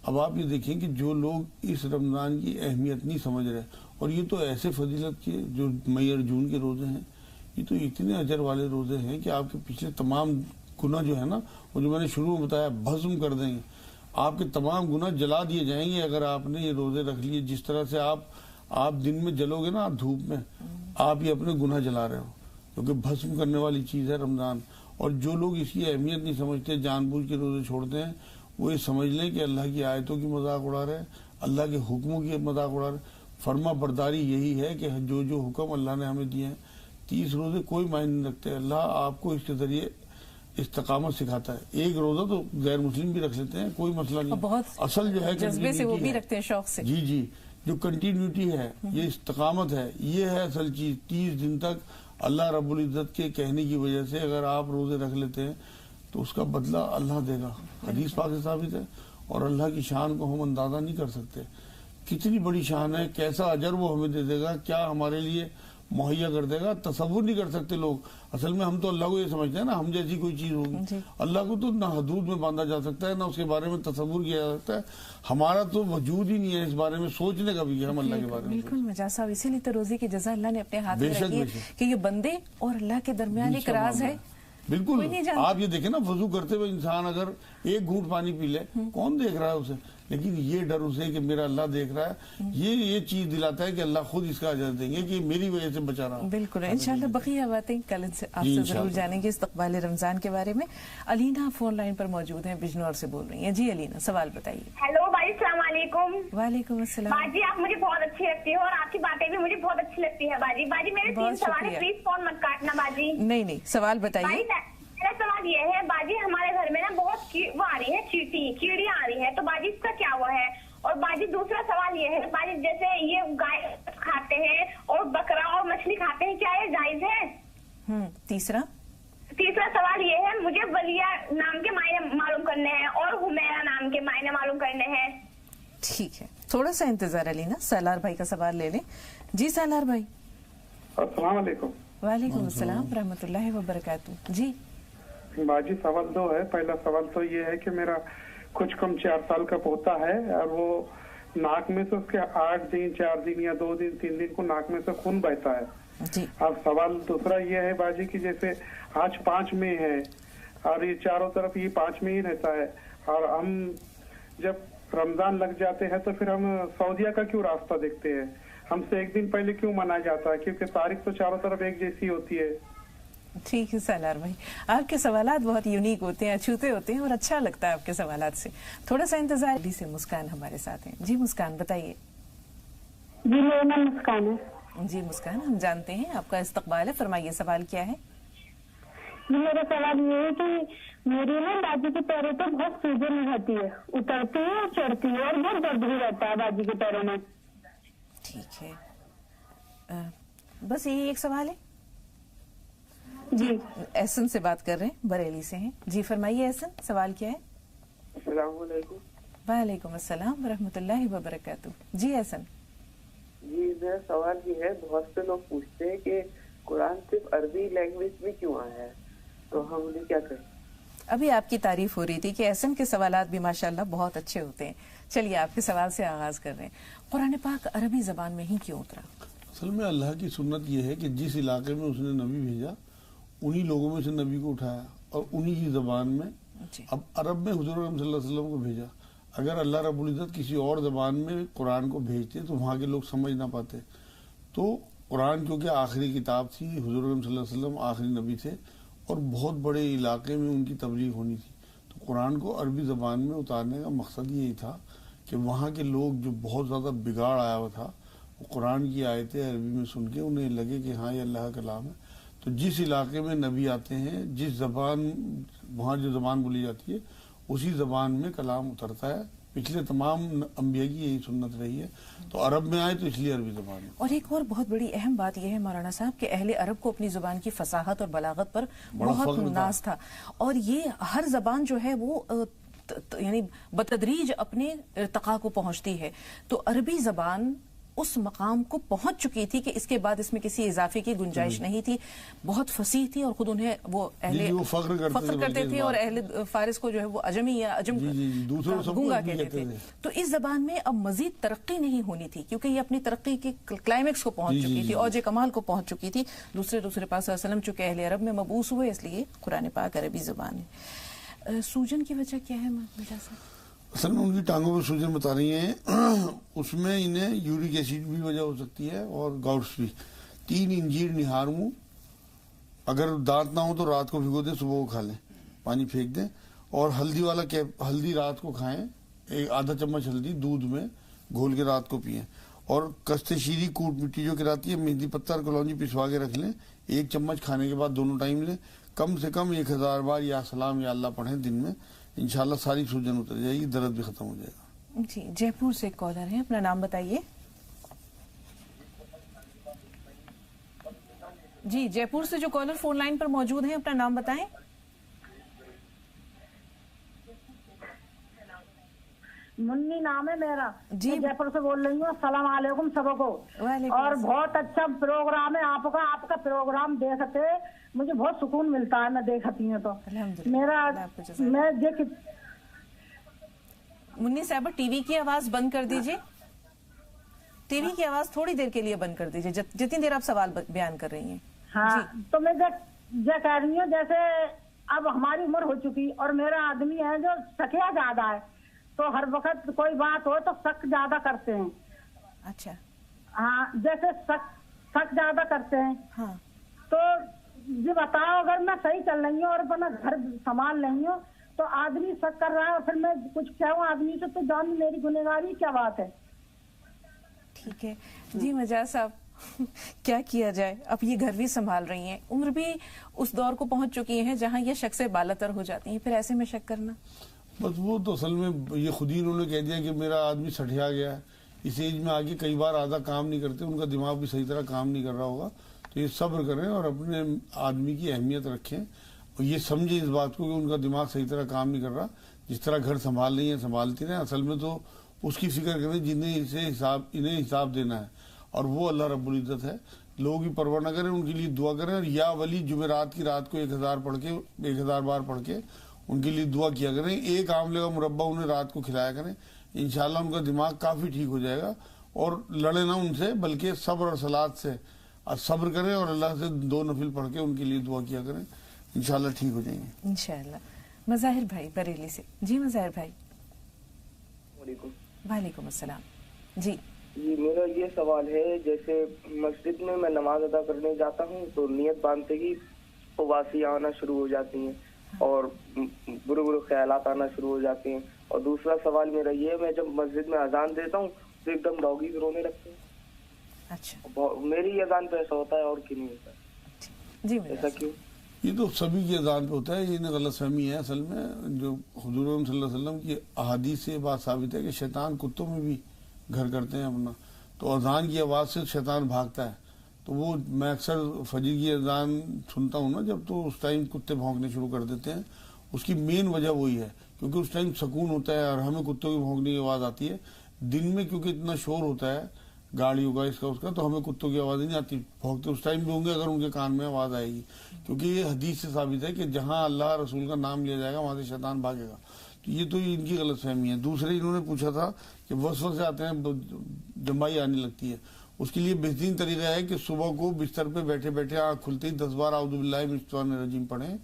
اب آپ یہ دیکھیں کہ جو لوگ اس رمضان کی اہمیت نہیں سمجھ رہے، اور یہ تو ایسے فضیلت کے جو مئی اور جون کے روزے ہیں، یہ تو اتنے اجر والے روزے ہیں کہ آپ کے پچھلے تمام گناہ جو ہے نا، وہ جو میں نے شروع میں بتایا بھسم کر دیں گے. آپ کے تمام گناہ جلا دیے جائیں گے اگر آپ نے یہ روزے رکھ لیے. جس طرح سے آپ دن میں جلو گے نا دھوپ میں، آپ یہ اپنے گناہ جلا رہے ہو، کیونکہ بھسم کرنے والی چیز ہے رمضان. اور جو لوگ اس کی اہمیت نہیں سمجھتے، جان بوجھ کے روزے چھوڑتے ہیں، وہ یہ سمجھ لیں کہ اللہ کی آیتوں کی مذاق اڑا رہے ہیں، اللہ کے حکموں کی مذاق اڑا رہے ہیں. فرما برداری یہی ہے کہ جو حکم اللہ نے ہمیں دیے ہیں، 30 روزے کوئی معنی نہیں رکھتے. اللہ آپ کو اس کے ذریعے استقامت سکھاتا ہے. ایک روزہ تو غیر مسلم بھی رکھ لیتے ہیں، کوئی مسئلہ نہیں. بہت اصل جو ہے جذبے سے وہ بھی رکھتے ہیں، شوق سے. جی جو کنٹینیوٹی ہے، یہ استقامت ہے، یہ ہے اصل چیز. 30 دن تک اللہ رب العزت کے کہنے کی وجہ سے اگر آپ روزے رکھ لیتے ہیں تو اس کا بدلہ اللہ دے گا. حدیث پاک سے ثابت ہے. اور اللہ کی شان کو ہم اندازہ نہیں کر سکتے. کتنی بڑی شان ہے، کیسا اجر وہ ہمیں دے دے گا، کیا ہمارے لیے مہیا کر دے گا، تصور نہیں کر سکتے لوگ. اصل میں ہم تو اللہ کو یہ سمجھتے ہیں نا ہم جیسی کوئی چیز ہوگی. اللہ کو تو نہ حدود میں باندھا جا سکتا ہے، نہ اس کے بارے میں تصور کیا جا سکتا ہے. ہمارا تو وجود ہی نہیں ہے اس بارے میں سوچنے کا بھی کہ ہم اللہ کے بارے میں. بالکل مجاز صاحب، اسی لیے تو روزے کی جزا اللہ نے اپنے ہاتھ میں رکھی ہے کہ یہ بندے اور اللہ کے درمیان ایک راز ہے. بالکل. آپ یہ دیکھیں نا، وضو کرتے ہوئے انسان اگر ایک گھونٹ پانی پی لے، کون دیکھ رہا ہے اسے، لیکن یہ ڈر اسے کہ میرا اللہ دیکھ رہا ہے، یہ چیز دلاتا ہے کہ اللہ خود اس کا اجر دیں گے کہ میری وجہ سے بچا رہا. بالکل. انشاءاللہ بقیہ باتیں کل آپ سے ضرور جانیں گے استقبال رمضان کے بارے میں. علینا فون لائن پر موجود ہیں، بجنور سے بول رہی ہیں. جی علینا، سوال بتائیے. ہیلو بھائی، السلام علیکم. وعلیکم السلام. باجی آپ مجھے بہت اچھی لگتی ہے اور آپ کی باتیں بھی مجھے بہت اچھی لگتی ہے. باجی میرے 3 سوال ہے، پلیز فون مت کاٹنا باجی. نہیں سوال بتائیے. میرا سوال یہ ہے باجی، ہمارے گھر میں نا بہت وہ آ رہی ہے، کیڑیاں آ رہی ہیں، تو باجی اس کا کیا وہ ہے؟ اور باجی دوسرا سوال یہ ہے باجی، جیسے یہ گائے کھاتے ہیں اور بکرا اور مچھلی کھاتے ہیں، کیا یہ جائز ہے؟ تیسرا سوال یہ ہے، مجھے ولیہ نام کے معنی معلوم کرنے ہیں اور حمیرہ نام کے معنی معلوم کرنے ہیں. ٹھیک ہے، تھوڑا سا انتظار علینا، سالار بھائی کا سوال لے لیں. جی سالار بھائی. السلام علیکم. وعلیکم السلام ورحمۃ اللہ وبرکاتہ. جی باجی سوال 2 ہے. پہلا سوال تو یہ ہے کہ میرا کچھ کم 4 سال کا پوتا ہے اور وہ ناک میں سے اس کے 8 دن 4 دن یا 2 دن 3 دن کو ناک میں سے خون بہتا ہے. جی. اب سوال دوسرا یہ ہے باجی کہ جیسے آج 5 مئی ہے اور یہ چاروں طرف یہ 5 مئی رہتا ہے، اور ہم جب رمضان لگ جاتے ہیں تو پھر ہم سعودیہ کا کیوں راستہ دیکھتے ہیں؟ ہم سے 1 دن پہلے کیوں منایا جاتا ہے؟ کیونکہ تاریخ تو چاروں طرف ایک جیسی ہوتی ہے. ٹھیک ہے سالار بھائی، آپ کے سوالات بہت یونیک ہوتے ہیں، اچھوتے ہوتے ہیں اور اچھا لگتا ہے آپ کے سوالات سے. تھوڑا سا انتظار. سے مسکان ہمارے ساتھ ہیں. جی مسکان بتائیے. جی میرا نام مسکان ہے. جی مسکان، ہم جانتے ہیں آپ کا استقبال ہے، فرمائیے سوال کیا ہے؟ جی میرا سوال یہ ہے کہ میری نا باجی کے پیروں پہ بہت سوجن رہتی ہے، اترتی ہے اور چڑھتی ہے اور بہت درد بھی رہتا ہے باجی کے پیروں میں. ٹھیک ہے، بس یہی ایک سوال ہے. جی احسن سے بات کر رہے ہیں، بریلی سے ہیں. جی فرمائیے احسن، سوال کیا ہے؟ السلام علیکم. وعلیکم السلام ورحمۃ اللہ وبرکاتہ. جی احسن. جی میرا سوال یہ ہے، بہت سے لوگ پوچھتے ہیں کہ قرآن صرف عربی لینگویج میں کیوں آیا ہے، تو ہم انہیں کیا کریں؟ ابھی آپ کی تعریف ہو رہی تھی کہ احسن کے سوالات بھی ماشاءاللہ بہت اچھے ہوتے ہیں. چلیے آپ کے سوال سے آغاز کر رہے ہیں. قرآن پاک عربی زبان میں ہی کیوں اترا؟ اصل میں اللہ کی سنت یہ ہے کہ جس علاقے میں اس نے نبی بھیجا انہی لوگوں میں سے نبی کو اٹھایا اور انہی کی زبان میں. اب عرب میں حضور صلی اللہ علیہ وسلم کو بھیجا. اگر اللہ رب العزت کسی اور زبان میں قرآن کو بھیجتے تو وہاں کے لوگ سمجھ نہ پاتے. تو قرآن کیونکہ آخری کتاب تھی، حضور صلی اللہ علیہ وسلم آخری نبی تھے اور بہت بڑے علاقے میں ان کی تبلیغ ہونی تھی، تو قرآن کو عربی زبان میں اتارنے کا مقصد یہی تھا کہ وہاں کے لوگ جو بہت زیادہ بگاڑ آیا ہوا تھا، وہ قرآن کی آیتیں عربی میں سن کے انہیں لگے کہ ہاں یہ اللہ کا کلام ہے. تو جس علاقے میں نبی آتے ہیں، جس زبان وہاں جو زبان بولی جاتی ہے اسی زبان میں کلام اترتا ہے، پچھلے تمام انبیاء کی یہی سنت رہی ہے. تو عرب میں آئے تو اس لیے عربی زبان ہے. اور ایک اور بہت بڑی اہم بات یہ ہے مولانا صاحب کہ اہل عرب کو اپنی زبان کی فصاحت اور بلاغت پر بہت ناز تھا، اور یہ ہر زبان جو ہے وہ یعنی بتدریج اپنے ارتقاء کو پہنچتی ہے. تو عربی زبان اس مقام کو پہنچ چکی تھی کہ اس کے بعد اس میں کسی اضافے کی گنجائش نہیں تھی، بہت فصیح تھی، اور خود انہیں وہ اہل فخر کرتے تھے اور اہل فارس کو جو ہے وہ عجمی یا عجم گونگا کہتے تھے. تو اس زبان میں اب مزید ترقی نہیں ہونی تھی کیونکہ یہ اپنی ترقی کے کلائمیکس کو پہنچ چکی تھی، اوج کمال کو پہنچ چکی تھی. دوسرے پاک صلی اللہ علیہ وسلم چونکہ اہل عرب میں مبعوث ہوئے اس لیے قرآن پاک عربی زبان ہے. سوجن کی وجہ کیا ہے مرزا صاحب؟ اصل میں ان کی ٹانگوں میں سوجن بتا رہی ہیں، اس میں انہیں یورک ایسڈ بھی وجہ ہو سکتی ہے اور گاؤٹس بھی. 3 انجیر نہار منہ، اگر دانت نہ ہو تو رات کو بھگو دیں، صبح کو کھا لیں، پانی پھینک دیں. اور ہلدی والا ہلدی رات کو کھائیں، آدھا چمچ ہلدی دودھ میں گھول کے رات کو پئیں. اور کشت شیری کوٹ مٹی جو کراتی ہے، مہندی پتہ اور کلونجی پسوا کے رکھ لیں، 1 چمچ کھانے کے بعد دونوں ٹائم لیں. کم سے کم 1000 بار یا سلام یا اللہ پڑھیں دن میں، انشاءاللہ ساری سوجن اتر جائے گی، درد بھی ختم ہو جائے گا. جی جے پور سے ایک کالر ہیں، اپنا نام بتائیے. جی جے پور سے جو کالر فون لائن پر موجود ہیں اپنا نام بتائیں. منی نام ہے میرا، جی میں جے پور سے بول رہی ہوں. السلام علیکم سب کو. اور بہت اچھا پروگرام ہے آپ کا پروگرام دیکھتے مجھے بہت سکون ملتا ہے، میں دیکھتی ہوں تو میں منی صاحب ٹی وی کی آواز بند کر دیجئے، ٹی وی کی آواز تھوڑی دیر کے لیے بند کر دیجئے جتنی دیر آپ سوال بیان کر رہی ہیں. ہاں تو میں یہ کہہ رہی ہوں جیسے اب ہماری عمر ہو چکی اور میرا آدمی ہے جو سکیا زیادہ ہے، تو ہر وقت کوئی بات ہو تو شک زیادہ کرتے ہیں. اچھا ہاں جیسے شک زیادہ کرتے ہیں. ہاں تو یہ بتاؤ اگر میں صحیح چل رہی ہوں اور اپنا گھر سنبھال رہی ہوں تو آدمی شک کر رہا ہے اور پھر میں کچھ کہوں آدمی سے تو جان میری گنہگاری کیا بات ہے. ٹھیک ہے جی مجاز صاحب کیا کیا جائے، اب یہ گھر بھی سنبھال رہی ہیں، عمر بھی اس دور کو پہنچ چکی ہے جہاں یہ شک سے بالاتر ہو جاتی ہیں، پھر ایسے میں شک کرنا بس وہ تو اصل میں یہ خود ہی انہوں نے کہہ دیا کہ میرا آدمی سٹھیا گیا ہے. اس ایج میں آگے کئی بار آدھا کام نہیں کرتے، ان کا دماغ بھی صحیح طرح کام نہیں کر رہا ہوگا. تو یہ صبر کریں اور اپنے آدمی کی اہمیت رکھیں اور یہ سمجھیں اس بات کو کہ ان کا دماغ صحیح طرح کام نہیں کر رہا. جس طرح گھر سنبھال رہی ہیں سنبھالتی رہیں، اصل میں تو اس کی فکر کریں جنہیں انہیں حساب دینا ہے، اور وہ اللہ رب العزت ہے. لوگوں کی پرواہ نہ کریں، ان کے لیے دعا کریں. اور یا ولی جمعرات کی رات کو 1000 بار پڑھ کے ان کے لیے دعا کیا کریں. 1 آملے کا مربع انہیں رات کو کھلایا کریں، انشاءاللہ ان کا دماغ کافی ٹھیک ہو جائے گا. اور لڑے نہ ان سے، بلکہ صبر اور صلات سے صبر کریں اور اللہ سے 2 نفل پڑھ کے ان کے لیے دعا کیا کریں، انشاءاللہ ٹھیک ہو جائیں گے انشاءاللہ. مظاہر بھائی بریلی سے. جی مظاہر بھائی. وعلیکم السلام. جی میرا یہ سوال ہے، جیسے مسجد میں نماز ادا کرنے جاتا ہوں تو نیت باندھتے ہی اواسی آنا شروع ہو جاتی ہیں اور برے خیالات آنا شروع ہو جاتے ہیں. اور دوسرا سوال میرا یہ ہے، میں جب مسجد میں اذان دیتا ہوں تو ایک دم ڈاگیز رونے لگتے ہیں. اچھا میری اذان پہ ایسا ہوتا ہے اور کیوں نہیں ہوتا؟ جی ایسا کیوں؟ یہ تو سبھی کی اذان پہ ہوتا ہے، یہ غلط فہمی ہے. اصل میں جو حضور صلی اللہ علیہ وسلم کی احادیث سے بات ثابت ہے کہ شیطان کتوں میں بھی گھر کرتے ہیں اپنا. تو اذان کی آواز سے شیطان بھاگتا ہے. تو وہ میں اکثر فجر کی اذان سنتا ہوں نا جب، تو اس ٹائم کتے بھونکنے شروع کر دیتے ہیں. اس کی مین وجہ وہی ہے کیونکہ اس ٹائم سکون ہوتا ہے اور ہمیں کتوں کی بھونکنے کی آواز آتی ہے. دن میں کیونکہ اتنا شور ہوتا ہے گاڑیوں کا اس کا تو ہمیں کتوں کی آواز نہیں آتی. بھونکتے اس ٹائم بھی ہوں گے اگر ان کے کان میں آواز آئے گی، کیونکہ یہ حدیث سے ثابت ہے کہ جہاں اللہ رسول کا نام لیا جائے گا وہاں سے شیطان بھاگے گا. تو یہ تو ان کی غلط فہمی ہے. دوسرے انہوں نے پوچھا تھا کہ وسوسے آتے ہیں، جمائی آنے لگتی ہے. اس کے لیے بہترین طریقہ ہے کہ صبح کو بستر پہ بیٹھے بیٹھے آنکھ کھلتے ہی 10 بار اعوذ باللہ من الشیطان الرجیم پڑھیں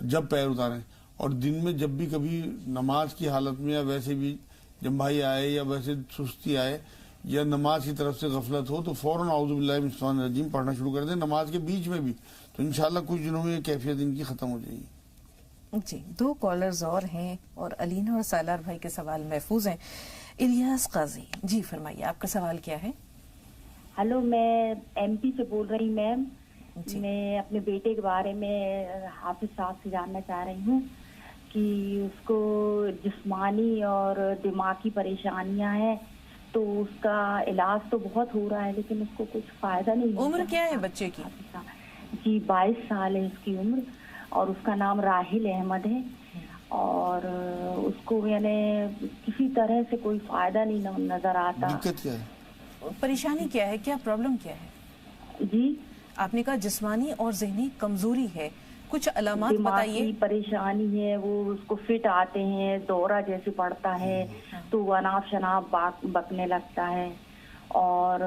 جب پیر اتاریں. اور دن میں جب بھی کبھی نماز کی حالت میں یا ویسے بھی جمائی آئے یا ویسے سستی آئے یا نماز کی طرف سے غفلت ہو تو فوراً اعوذ باللہ من الشیطان الرجیم پڑھنا شروع کر دیں نماز کے بیچ میں بھی. تو انشاءاللہ کچھ دنوں میں یہ کیفیت ان کی ختم ہو جائے گی. جی 2 کالرز اور ہیں اور علینا اور سالار بھائی کے سوال محفوظ ہیں. الیاس قاضی جی فرمائیے، آپ کا سوال کیا ہے؟ ہلو، میں ایم پی سے بول رہی میم. میں اپنے بیٹے کے بارے میں حافظ صاحب سے جاننا چاہ رہی ہوں کہ اس کو جسمانی اور دماغی پریشانیاں ہیں، تو اس کا علاج تو بہت ہو رہا ہے لیکن اس کو کچھ فائدہ نہیں ہوتا۔ عمر کیا ہے بچے کی؟ جی 22 سال ہے اس کی عمر، اور اس کا نام راحل احمد ہے، اور اس کو یعنی کسی طرح سے کوئی فائدہ نہیں نظر آتا۔ دقت کیا ہے؟ پریشانی کیا ہے؟ کیا پرابلم کیا ہے؟ جی آپ نے کہا جسمانی اور ذہنی کمزوری ہے، کچھ علامات بتائیے۔ دماغی پریشانی ہے، وہ اس کو فٹ آتے ہیں، دورہ جیسے پڑتا ہے تو وہ اناپ شناپ بکنے لگتا ہے، اور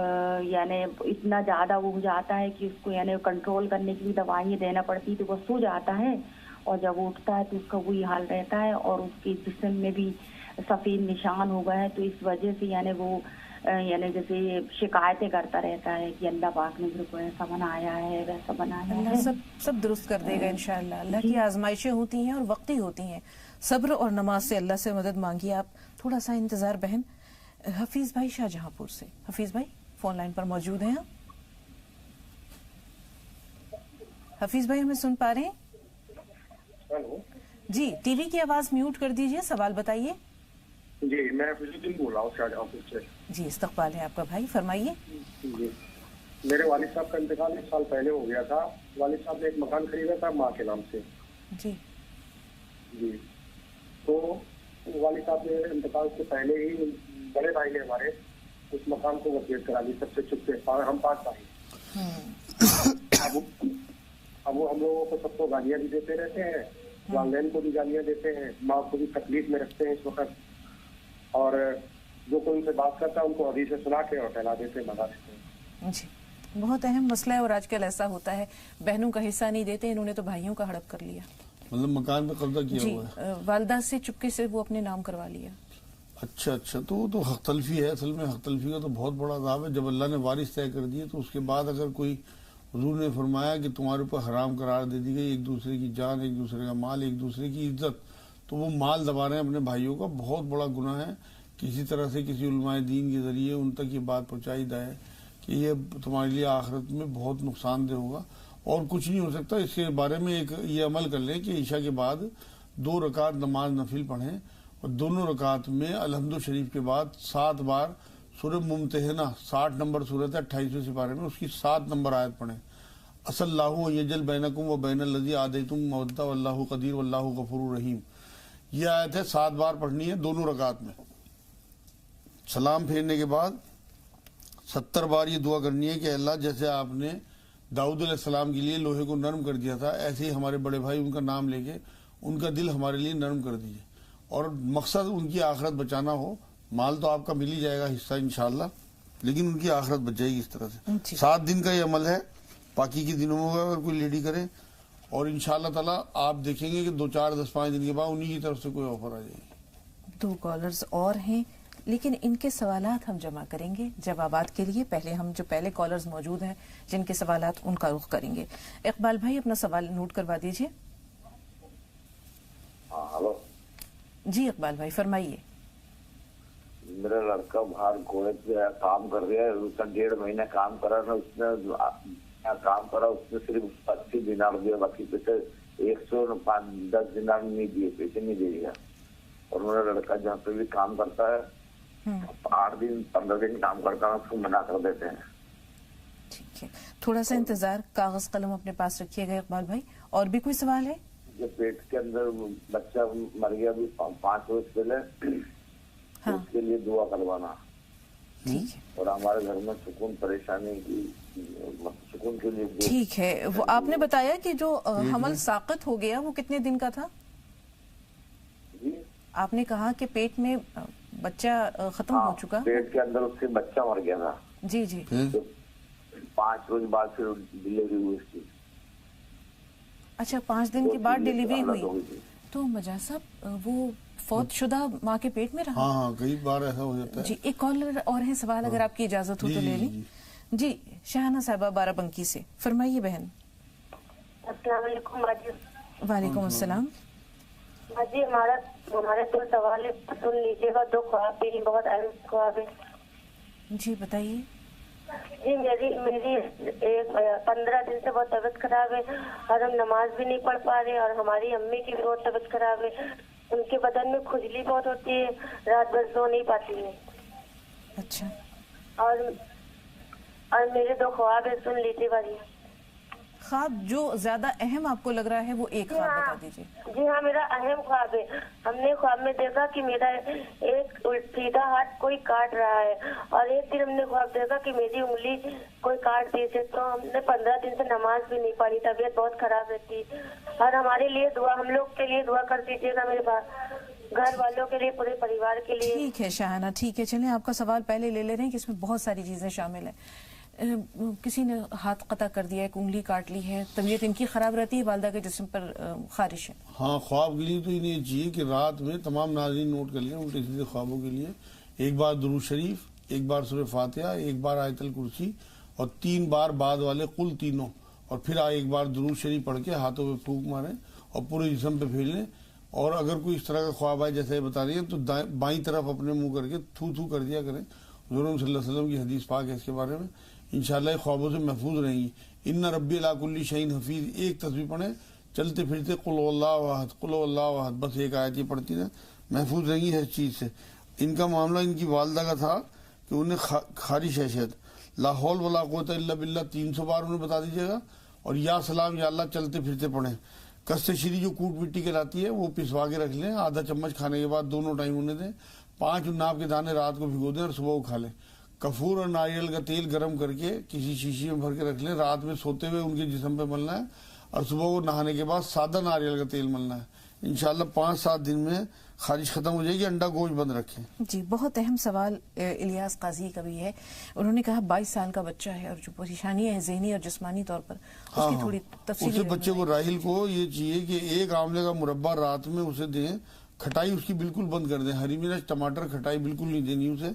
یعنی اتنا زیادہ وہ ہو جاتا ہے کہ اس کو یعنی کنٹرول کرنے کی دوائیں دینا پڑتی، تو وہ سو جاتا ہے اور جب اٹھتا ہے تو اس کا وہی حال رہتا ہے، اور اس کے جسم میں بھی سفید نشان ہو گئے ہیں، تو اس وجہ سے یعنی وہ یعنی جیسے شکایتیں کرتا رہتا ہے کہ اللہ پاک نے کو ایسا بنایا ہے ویسا بنایا ہے۔ اللہ سب درست کر دے گا انشاءاللہ۔ اللہ کی آزمائشیں ہوتی ہیں اور وقتی ہوتی ہیں، صبر اور نماز سے اللہ سے مدد مانگیے آپ، تھوڑا سا انتظار۔ بہن حفیظ بھائی شاہ جہاں پور سے، حفیظ بھائی فون لائن پر موجود ہیں آپ؟ حفیظ بھائی ہمیں سن پا رہے ہیں؟ جی ٹی وی کی آواز میوٹ کر دیجئے، سوال بتائیے۔ جی میں حفیظ الدین بول رہا ہوں شاہ جہاں پور سے۔ جی استقبال ہے آپ کا بھائی، فرمائیے۔ جی میرے والد صاحب کا انتقال 1 سال پہلے ہو گیا تھا۔ والد صاحب نے ایک مکان خریدا تھا ماں کے نام سے۔ جی جی تو والد صاحب نے انتقال سے پہلے ہی بڑے بھائی نے ہمارے اس مکان کو وصیت کرا دی، سب سے چھپ کے، ہم 5 بھائی۔ اب وہ ہم لوگوں کو سب کو گالیاں بھی دیتے رہتے ہیں، والدین کو بھی گالیاں دیتے ہیں، ماں کو بھی تکلیف میں رکھتے ہیں اس وقت، اور جو کوئی ان سے بات کرتا ہے ان کو حدیث سنا کے اور پھیلا دیتے ہیں، بتا دیتے ہیں۔ جی بہت اہم مسئلہ ہے، اور آج کل ایسا ہوتا ہے، بہنوں کا حصہ نہیں دیتے، انہوں نے تو بھائیوں کا ہڑپ کر لیا، مطلب مکان پہ قبضہ کیا جی ہوا ہے۔ والدہ سے چپکے سے وہ اپنے نام کروا لیا۔ اچھا تو وہ تو حق تلفی ہے، اصل میں حق تلفی کا تو بہت بڑا عذاب ہے۔ جب اللہ نے وارث طے کر دیے تو اس کے بعد اگر کوئی، حضور نے فرمایا کہ تمہارے اوپر حرام قرار دے دی گئی ایک دوسرے کی جان، ایک دوسرے کا مال، ایک دوسرے کی عزت، تو وہ مال دبا رہے ہیں اپنے بھائیوں کا، بہت بڑا گناہ ہے۔ کسی طرح سے کسی علماء دین کے ذریعے ان تک یہ بات پہنچائی جائے کہ یہ تمہارے لیے آخرت میں بہت نقصان دہ ہوگا، اور کچھ نہیں ہو سکتا۔ اس کے بارے میں ایک یہ عمل کر لیں کہ عشاء کے بعد 2 رکعت نماز نفل پڑھیں، اور دونوں رکعت میں الحمد شریف کے بعد 7 بار سورہ ممتحنہ، 60 نمبر سورت ہے 28ویں سپارے میں، اس کی 7 نمبر آیت پڑھیں، اصل اللہ یجل بینکم و بین الذی عادیتم مودۃ واللہ قدیر واللہ غفور رحیم۔ یہ آیت ہے 7 بار پڑھنی ہے دونوں رکعت میں۔ سلام پھیرنے کے بعد 70 بار یہ دعا کرنی ہے کہ اللہ جیسے آپ نے داؤد علیہ السلام کے لیے لوہے کو نرم کر دیا تھا، ایسے ہی ہمارے بڑے بھائی ان کا نام لے کے ان کا دل ہمارے لیے نرم کر دیجیے، اور مقصد ان کی آخرت بچانا ہو۔ مال تو آپ کا مل ہی جائے گا حصہ انشاءاللہ، لیکن ان کی آخرت بچ جائے گی اس طرح سے۔ 7 دن کا یہ عمل ہے، باقی کے دنوں میں اگر کوئی لیڈی کرے، اور انشاءاللہ تعالیٰ آپ دیکھیں گے کہ 2 4 10 5 دن کے بعد انہی کی طرف سے کوئی آفر آ جائے گی۔ 2 کالرز اور ہیں، لیکن ان کے سوالات ہم جمع کریں گے جوابات کے لیے۔ پہلے ہم جو پہلے کالرز موجود ہیں جن کے سوالات، ان کا رخ کریں گے۔ اقبال بھائی اپنا سوال نوٹ کروا دیجئے۔ ہلو جی اقبال بھائی فرمائیے۔ میرا لڑکا باہر کویت سے کام کر رہا ہے، اس کا 1.5 مہینہ کام کرا نا، اس نے صرف 80 دینار دیا، باقی پیسے 110 دینار نہیں دیے، پیسے نہیں دے گا۔ اور میرا لڑکا جہاں پہ بھی کام کرتا ہے 8 دن 15 دن کام کرتا ہے، اس کو منع کر دیتے ہیں۔ ٹھیک ہے، تھوڑا سا انتظار، کاغذ قلم اپنے پاس رکھیے گا اقبال بھائی۔ اور بھی کوئی سوال ہے؟ جو پیٹ کے اندر بچہ مر گیا بھی 5 روز پہلے، اس کے لیے دعا کروانا۔ ٹھیک ہے، اور ہمارے گھر میں سکون پریشانی کی سکون کے لیے۔ ٹھیک ہے، وہ آپ نے بتایا کہ جو حمل ساقط ہو گیا وہ کتنے دن کا تھا؟ آپ نے کہا کہ پیٹ میں بچہ ختم ہو چکا، پیٹ کے اندر اس سے بچہ مر گیا تھا۔ جی جی، 5 روز بعد پھر ڈلیوری ہوئی اس کی۔ اچھا، 5 دن کے بعد ڈلیوری ہوئی تو مجاز صاحب وہ فوت شدہ ماں کے پیٹ میں رہا؟ ہاں کئی بار ایسا ہو جاتا ہے۔ جی ایک کالر اور ہے، سوال اگر آپ کی اجازت ہو تو لے لیں۔ جی شاہانہ صاحبہ بارہ بنکی سے، فرمائیے بہن۔ السلام علیکم باجی۔ وعلیکم السلام۔ باجی ہمارے تو سوال ہے، سن لیجیے گا، 2 خواب بھی بہت اہم خواب ہے۔ جی بتائیے۔ جی میری 15 دن سے بہت طبیعت خراب ہے اور ہم نماز بھی نہیں پڑھ پا رہے اور ہماری امی کی بھی بہت طبیعت خراب ہے. ان کے بدن میں کھجلی بہت ہوتی ہے, رات بھر سو نہیں پاتی ہے. اچھا. اور میرے 2 خواب ہے, سن لیجیے باجی. خواب جو زیادہ اہم آپ کو لگ رہا ہے وہ ایک خواب بتا دیجیے. جی ہاں, میرا اہم خواب ہے. ہم نے خواب میں دیکھا کہ میرا ایک سیدھا ہاتھ کوئی کاٹ رہا ہے اور ایک دن ہم نے خواب دیکھا کہ میری انگلی کوئی کاٹ دی تھی. تو ہم نے 15 دن سے نماز بھی نہیں پڑھی, طبیعت بہت خراب رہتی. اور ہمارے لیے دعا, ہم لوگ کے لیے دعا کر دیجیے گا, میرے گھر والوں کے لیے, پورے پریوار کے لیے. ٹھیک ہے شاہانہ, ٹھیک ہے. چلیں آپ کا سوال پہلے لے رہے ہیں کہ اس میں بہت ساری چیزیں شامل ہیں. کسی نے ہاتھ قطع کر دیا, ایک انگلی کاٹ لی ہے, طبیعت ان کی خراب رہتی ہے, والدہ کے جسم پر خارش ہے. ہاں, خواب کے لیے تو انہیں چاہیے کہ رات میں تمام ناظرین نوٹ کر لیں الٹے سیدھے خوابوں کے لیے, ایک بار درود شریف, ایک بار سورہ فاتحہ, ایک بار آیت الکرسی اور 3 بار بعد والے قل تینوں, اور پھر ایک بار درود شریف پڑھ کے ہاتھوں پہ پھونک ماریں اور پورے جسم پہ پھیر لیں. اور اگر کوئی اس طرح کا خواب آئے جیسے بتا رہی ہیں تو بائیں طرف اپنے منہ کر کے تھو تھو کر دیا کریں. حضور صلی اللہ علیہ وسلم کی حدیث پاک ہے اس کے بارے میں. انشاءاللہ خوابوں سے محفوظ رہیں گی. ان ربی علی کل شیء حفیظ, ایک تسبیح پڑھیں, چلتے پھرتے قل اللہ احد, قل اللہ احد, بس ایک آیت ہی پڑھتی رہیں, محفوظ رہیں گی ہر چیز سے. ان کا معاملہ ان کی والدہ کا تھا کہ انہیں خارش ہے شاید, لا حول ولا قوت الا باللہ 300 بار انہیں بتا دیجیے گا, اور یا سلام یا اللہ چلتے پھرتے پڑھیں. کست شری جو کوٹ مٹی کہلاتی ہے وہ پسوا کے رکھ لیں, آدھا چمچ کھانے کے بعد دونوں ٹائم انہیں دیں. 5 ناب کے دانے رات کو بھگو دیں اور صبح کو کھا لیں. کفور اور ناریل کا تیل گرم کر کے کسی شیشی میں بھر کے رکھ لیں, رات میں سوتے ہوئے ان کے جسم پہ ملنا ہے اور صبح کو نہانے کے بعد سادہ ناریل کا تیل ملنا ہے. انشاءاللہ 5-7 دن میں خارش ختم ہو جائے گی. انڈا گوشت بند رکھیں. جی, بہت اہم سوال الیاس قاضی کا بھی ہے. انہوں نے کہا 22 سال کا بچہ ہے اور جو پریشانی ہے ذہنی اور جسمانی طور پر, اس کی تھوڑی تفصیل. اسے بچے کو راحل کو یہ چاہیے کہ 1 آملے کا مربع رات میں اسے دیں, کھٹائی اس کی بالکل بند کر دیں, ہری مرچ ٹماٹر کھٹائی بالکل نہیں دینی اسے.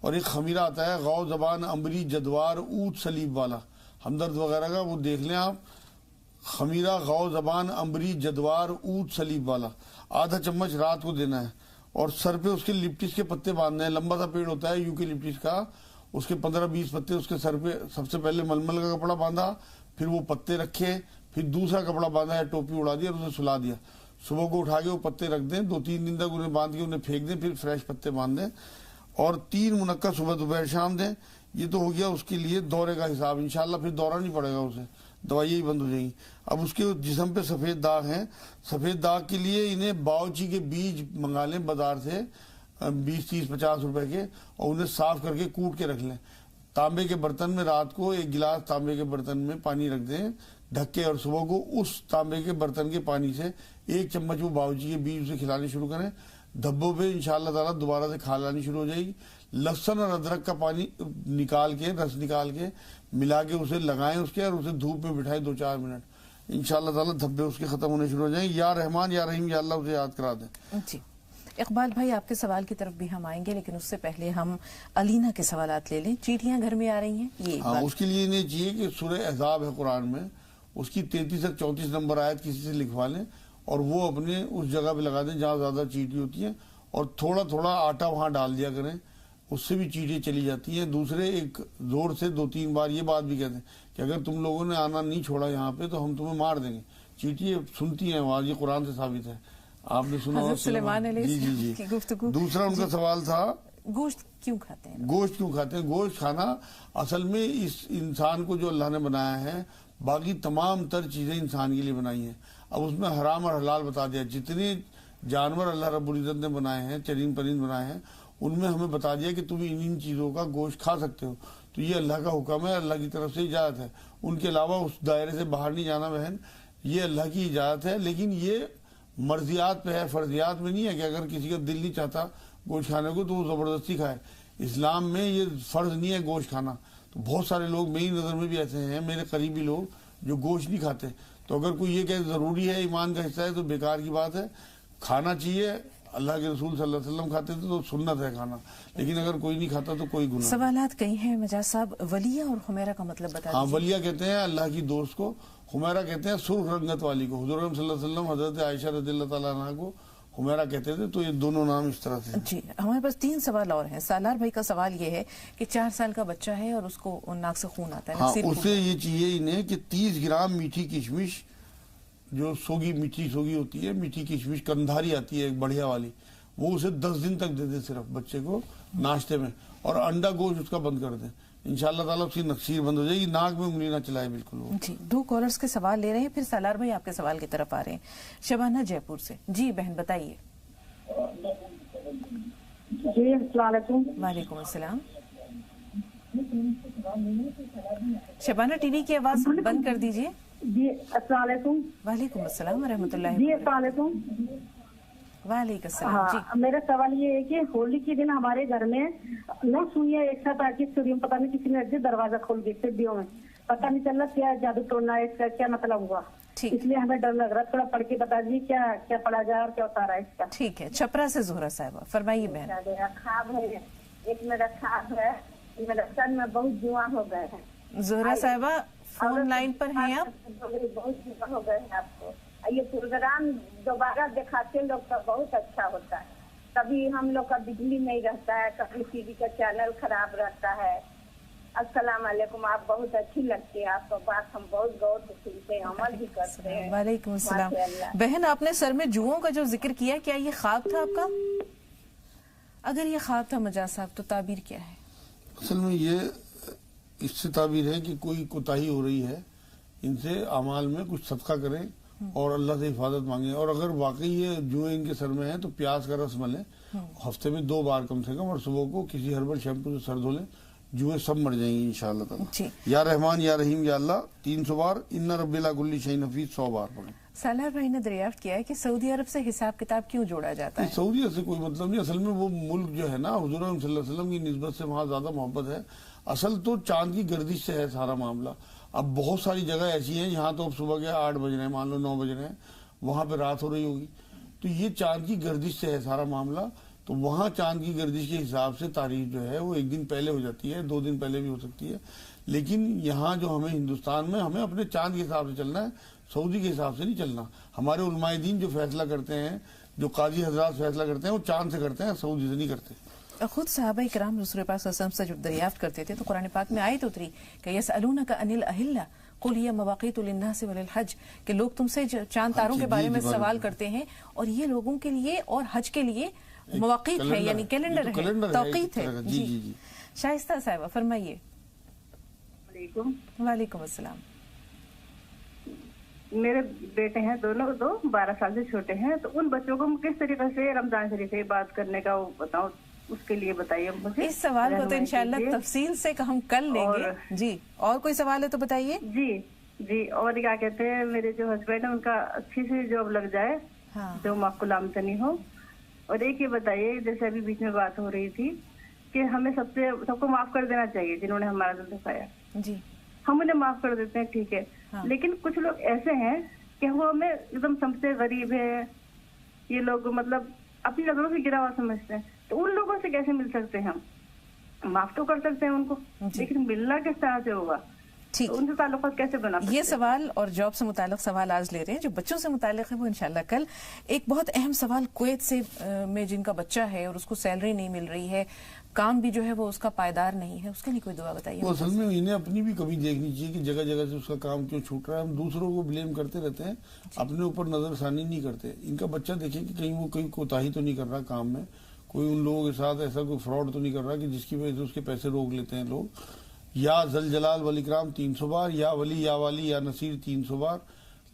اور ایک خمیرہ آتا ہے غو زبان امبری جدوار اونٹ سلیب والا, ہمدرد وغیرہ کا, وہ دیکھ لیں آپ. خمیرہ غو زبان امبری جدوار اونٹ سلیب والا, آدھا چمچ رات کو دینا ہے. اور سر پہ اس کے لپٹس کے پتے باندھنے ہیں. لمبا سا پیڑ ہوتا ہے یو کے لپٹس کا, اس کے 15-20 پتے اس کے سر پہ. سب سے پہلے ململ کا کپڑا باندھا, پھر وہ پتے رکھے, پھر دوسرا کپڑا باندھا یا ٹوپی اڑا دیا اور اسے سلا دیا. صبح کو اٹھا کے وہ پتے رکھ دیں, 2-3 دن تک انہیں باندھ کے انہیں پھینک دیں, پھر فریش پتے باندھ دیں, اور 3 منقع صبح دوپہر شام دیں. یہ تو ہو گیا اس کے لیے دورے کا حساب. انشاءاللہ پھر دورہ نہیں پڑے گا اسے, دوائیاں ہی بند ہو جائیں گی. اب اس کے جسم پہ سفید داغ ہیں, سفید داغ کے لیے انہیں باؤچی کے بیج منگا لیں بازار سے 20-30-50 روپے کے, اور انہیں صاف کر کے کوٹ کے رکھ لیں. تانبے کے برتن میں رات کو 1 گلاس تانبے کے برتن میں پانی رکھ دیں ڈھک کے, اور صبح کو اس تانبے کے برتن کے پانی سے 1 چمچ وہ باؤچی کے بیج اسے کھلانے شروع کریں. دھبوں پہ انشاءاللہ تعالیٰ دوبارہ سے کھال آنی شروع ہو جائے گی. لہسن اور ادرک کا پانی نکال کے, رس نکال کے ملا کے اسے لگائیں اس کے, اور اسے دھوپ میں بٹھائیں 2-4 منٹ. انشاءاللہ تعالیٰ دھبے اس کے ختم ہونے شروع ہو جائیں. یا رحمان یا رحیم یا اللہ اسے یاد کرا دیں. جی اقبال بھائی, آپ کے سوال کی طرف بھی ہم آئیں گے, لیکن اس سے پہلے ہم علینا کے سوالات لے لیں. چیٹیاں گھر میں آ رہی ہیں, یہ ہاں, اس کے لیے انہیں چاہیے کہ سورہ احزاب ہے قرآن میں, اس کی 33-34 نمبر آیت کسی سے لکھوا لیں, اور وہ اپنے اس جگہ پہ لگا دیں جہاں زیادہ چیٹی ہوتی ہیں, اور تھوڑا تھوڑا آٹا وہاں ڈال دیا کریں, اس سے بھی چیٹیں چلی جاتی ہیں. دوسرے ایک زور سے 2-3 بار یہ بات بھی کہتے ہیں کہ اگر تم لوگوں نے آنا نہیں چھوڑا یہاں پہ تو ہم تمہیں مار دیں گے. چیٹی سنتی ہیں آواز, یہ قرآن سے ثابت ہے, آپ نے سنا. حضرت سلیمان علیہ السلام کی گفتگو. دوسرا ان کا سوال تھا گوشت کیوں کھاتے ہیں. گوشت کیوں کھاتے ہیں. گوشت کھانا اصل میں اس انسان کو جو اللہ نے بنایا ہے, باقی تمام تر چیزیں انسان کے لیے بنائی ہیں. اب اس میں حرام اور حلال بتا دیا. جتنے جانور اللہ رب العزت نے بنائے ہیں, چرند پرند بنائے ہیں, ان میں ہمیں بتا دیا کہ تم ان چیزوں کا گوشت کھا سکتے ہو. تو یہ اللہ کا حکم ہے, اللہ کی طرف سے اجازت ہے. ان کے علاوہ اس دائرے سے باہر نہیں جانا بہن, یہ اللہ کی اجازت ہے. لیکن یہ مرضیات پہ ہے, فرضیات میں نہیں ہے کہ اگر کسی کا دل نہیں چاہتا گوشت کھانے کو تو وہ زبردستی کھائے. اسلام میں یہ فرض نہیں ہے گوشت کھانا. تو بہت سارے لوگ میری نظر میں بھی ایسے ہیں, میرے قریبی لوگ, جو گوشت نہیں کھاتے. تو اگر کوئی یہ کہ ضروری ہے, ایمان کا حصہ ہے, تو بیکار کی بات ہے. کھانا چاہیے, اللہ کے رسول صلی اللہ علیہ وسلم کھاتے تھے تو سنت ہے کھانا, لیکن اگر کوئی نہیں کھاتا تو کوئی گناہ. سوالات کئی ہیں مجاز صاحب. ولیہ اور حمیرہ کا مطلب بتا دیجیے. ہاں, ولیہ کہتے ہیں اللہ کی دوست کو, حمیرہ کہتے ہیں سرخ رنگت والی کو. حضور صلی اللہ علیہ وسلم حضرت عائشہ رضی اللہ تعالیٰ عنہ کو حمیرہ کہتے تھے، تو یہ دونوں نام اس طرح سے. جی ہمارے پاس 3 سوال اور ہیں. سالار بھائی کا سوال یہ ہے کہ 4 سال کا بچہ ہے اور اس کو ناک سے خون آتا ہے. ہاں، اسے یہ چاہیے انہیں کہ 30 گرام میٹھی کشمش، جو سوگی میٹھی سوگی ہوتی ہے، میٹھی کشمش کندھاری آتی ہے ایک بڑھیا والی، وہ اسے 10 دن تک دے دے صرف بچے کو ناشتے میں، اور انڈا گوشت اس کا بند کر دیں. انشاءاللہ تعالیٰ اس کی نقصیر بند ہو جائے گی. ناک میں انگلی نہ چلائے بالکل وہ. جی 2 کالرز کے سوال لے رہے ہیں، پھر سالار بھائی آپ کے سوال کی طرف آ رہے ہیں. شبانہ جے پور سے. جی بہن بتائیے. جی السلام علیکم. وعلیکم السلام. شبانہ ٹی وی کی آواز بند کر دیجئے. جی السلام علیکم. وعلیکم السلام ورحمۃ اللہ. جی السلام علیکم. وعلیکم السلام. ہاں میرا سوال یہ ہے کہ ہولی کے دن ہمارے گھر میں 9 سوئیاں ایک ساتھ آ کے چوری، پتہ نہیں کسی نے دروازہ کھول دی سیڑھیوں میں، پتہ نہیں چل رہا کیا جادو ٹونا ہے اس کا، کیا مطلب ہوا، اس لیے ہمیں ڈر لگ رہا. تھوڑا پڑھ کے بتا دیجیے کیا پڑھا جائے اور کیا اتارا ہے اس کا. ٹھیک ہے. چھپرا سے زہرا صاحبہ فرمائیے بہن. خواب ہے، ایک میرا خواب ہے، میرا سن میں بہت جواں ہو گئے ہیں. زہرا صاحبہ فون لائن پر ہیں آپ؟ بہت جواں ہو گئے ہیں آپ کو. یہ پروگرام دوبارہ دکھاتے لوگ کا بہت اچھا ہوتا ہے. کبھی ہم لوگ کا بجلی نہیں رہتا ہے، کبھی ٹی وی کا چینل خراب رہتا ہے. السلام علیکم. آپ بہت اچھی لگتی ہے، آپ کا بات ہم بہت غور سے سنتے ہیں، عمل بھی کرتے ہیں. وعلیکم السلام. بہن آپ نے سر میں جوؤں کا جو ذکر کیا، کیا یہ خواب تھا آپ کا؟ اگر یہ خواب تھا مجاز صاحب تو تعبیر کیا ہے؟ اصل میں یہ اس سے تعبیر ہے کہ کوئی کوتاہی ہو رہی ہے، ان سے اعمال میں کچھ صدقہ کریں اور اللہ سے حفاظت مانگیں. اور اگر واقعی یہ جوئیں ان کے سر میں ہیں تو پیاز کا رس ملیں ہفتے میں 2 بار کم سے کم، اور صبح کو کسی ہربل شیمپو سے سر دھو لیں، جوئیں سب مر جائیں گی انشاءاللہ تعالی. یا رحمان یا رحیم یا اللہ 300 بار، ان رب لا کل شیء حفیظ 100 بار پڑھیں. سالار بھائی نے دریافت کیا ہے کہ سعودی عرب سے حساب کتاب کیوں جوڑا جاتا ہے؟ سعودی عرب سے کوئی مطلب نہیں. اصل میں وہ ملک جو ہے نا، حضور صلی اللہ علیہ وسلم کی نسبت سے وہاں زیادہ محبت ہے. اصل تو چاند کی گردش سے ہے سارا معاملہ. اب بہت ساری جگہ ایسی ہیں جہاں تو اب صبح کے 8 بج رہے ہیں، مان لو 9 بج رہے ہیں، وہاں پہ رات ہو رہی ہوگی. تو یہ چاند کی گردش سے ہے سارا معاملہ. تو وہاں چاند کی گردش کے حساب سے تاریخ جو ہے وہ 1 دن پہلے ہو جاتی ہے، 2 دن پہلے بھی ہو سکتی ہے. لیکن یہاں جو ہمیں ہندوستان میں ہمیں اپنے چاند کے حساب سے چلنا ہے، سعودی کے حساب سے نہیں چلنا. ہمارے علماء دین جو فیصلہ کرتے ہیں، جو قاضی حضرات فیصلہ کرتے ہیں، وہ چاند سے کرتے ہیں، سعودی سے نہیں کرتے. خود صحابہ کرام رسول پاک صلی اللہ علیہ وسلم سے جب دریافت کرتے تھے تو قرآن پاک میں آیت اتری کہ یسألونک عن الاہلہ قل ہی مواقیت للناس وللحج، کہ لوگ تم سے چاند تاروں کے بارے میں سوال کرتے ہیں، اور یہ لوگوں کے لیے اور حج کے لیے مواقیت ہے، یعنی کیلنڈر ہے، توقیت ہے. جی شائستہ صاحبہ فرمائیے. وعلیکم السلام. میرے بیٹے ہیں دونوں 12 سال سے چھوٹے ہیں، تو ان بچوں کو کس طریقے سے رمضان شریف سے بات کرنے کا وہ بتاؤ، اس کے لیے بتائیے مجھے. اس سوال کو تو انشاءاللہ تفصیل سے ہم کل لیں گے. جی اور کوئی سوال ہے تو بتائیے. جی اور کیا کہتے ہیں، میرے جو ہسبینڈ ہیں ان کا اچھی سی جاب لگ جائے جو معقول آمدنی ہو. اور ایک یہ بتائیے، جیسے ابھی بیچ میں بات ہو رہی تھی کہ ہمیں سب کو معاف کر دینا چاہیے جنہوں نے ہمارا دل دکھایا. جی ہم انہیں معاف کر دیتے ہیں، ٹھیک ہے، لیکن کچھ لوگ ایسے ہیں کہ وہ ہمیں ایک دم سب سے غریب ہے، یہ لوگ مطلب اپنی نظروں سے گرا ہوا سمجھتے ہیں. تو ان لوگوں سے کیسے مل سکتے ہیں؟ ہم معاف تو کر سکتے ہیں ان کو، لیکن ملنا کس طرح سے ہوگا؟ ان سے تعلقات کیسے بنا سکتے ہیں؟ یہ سوال اور جاب سے متعلق سوال آج لے رہے ہیں. جو بچوں سے متعلق ہے وہ انشاءاللہ کل. ایک بہت اہم سوال کویت سے میں جن کا بچہ ہے اور اس کو سیلری نہیں مل رہی ہے، کام بھی جو ہے وہ اس کا پائیدار نہیں ہے، اس کے لیے کوئی دعا بتائیے. اصل میں انہیں اپنی بھی کمی دیکھنی چاہیے کہ جگہ جگہ سے اس کا کام کیوں چھوٹ رہا ہے. ہم دوسروں کو بلیم کرتے رہتے ہیں، اپنے اوپر نظر ثانی نہیں کرتے. ان کا بچہ دیکھیں کہ کہیں وہ کوئی کوتاہی تو نہیں کر رہا کام میں، کوئی ان لوگوں کے ساتھ ایسا کوئی فراڈ تو نہیں کر رہا کہ جس کی وجہ سے اس کے پیسے روک لیتے ہیں لوگ. یا ذل جلال والاکرام 300 بار، یا ولی یا والی یا نصیر 300 بار،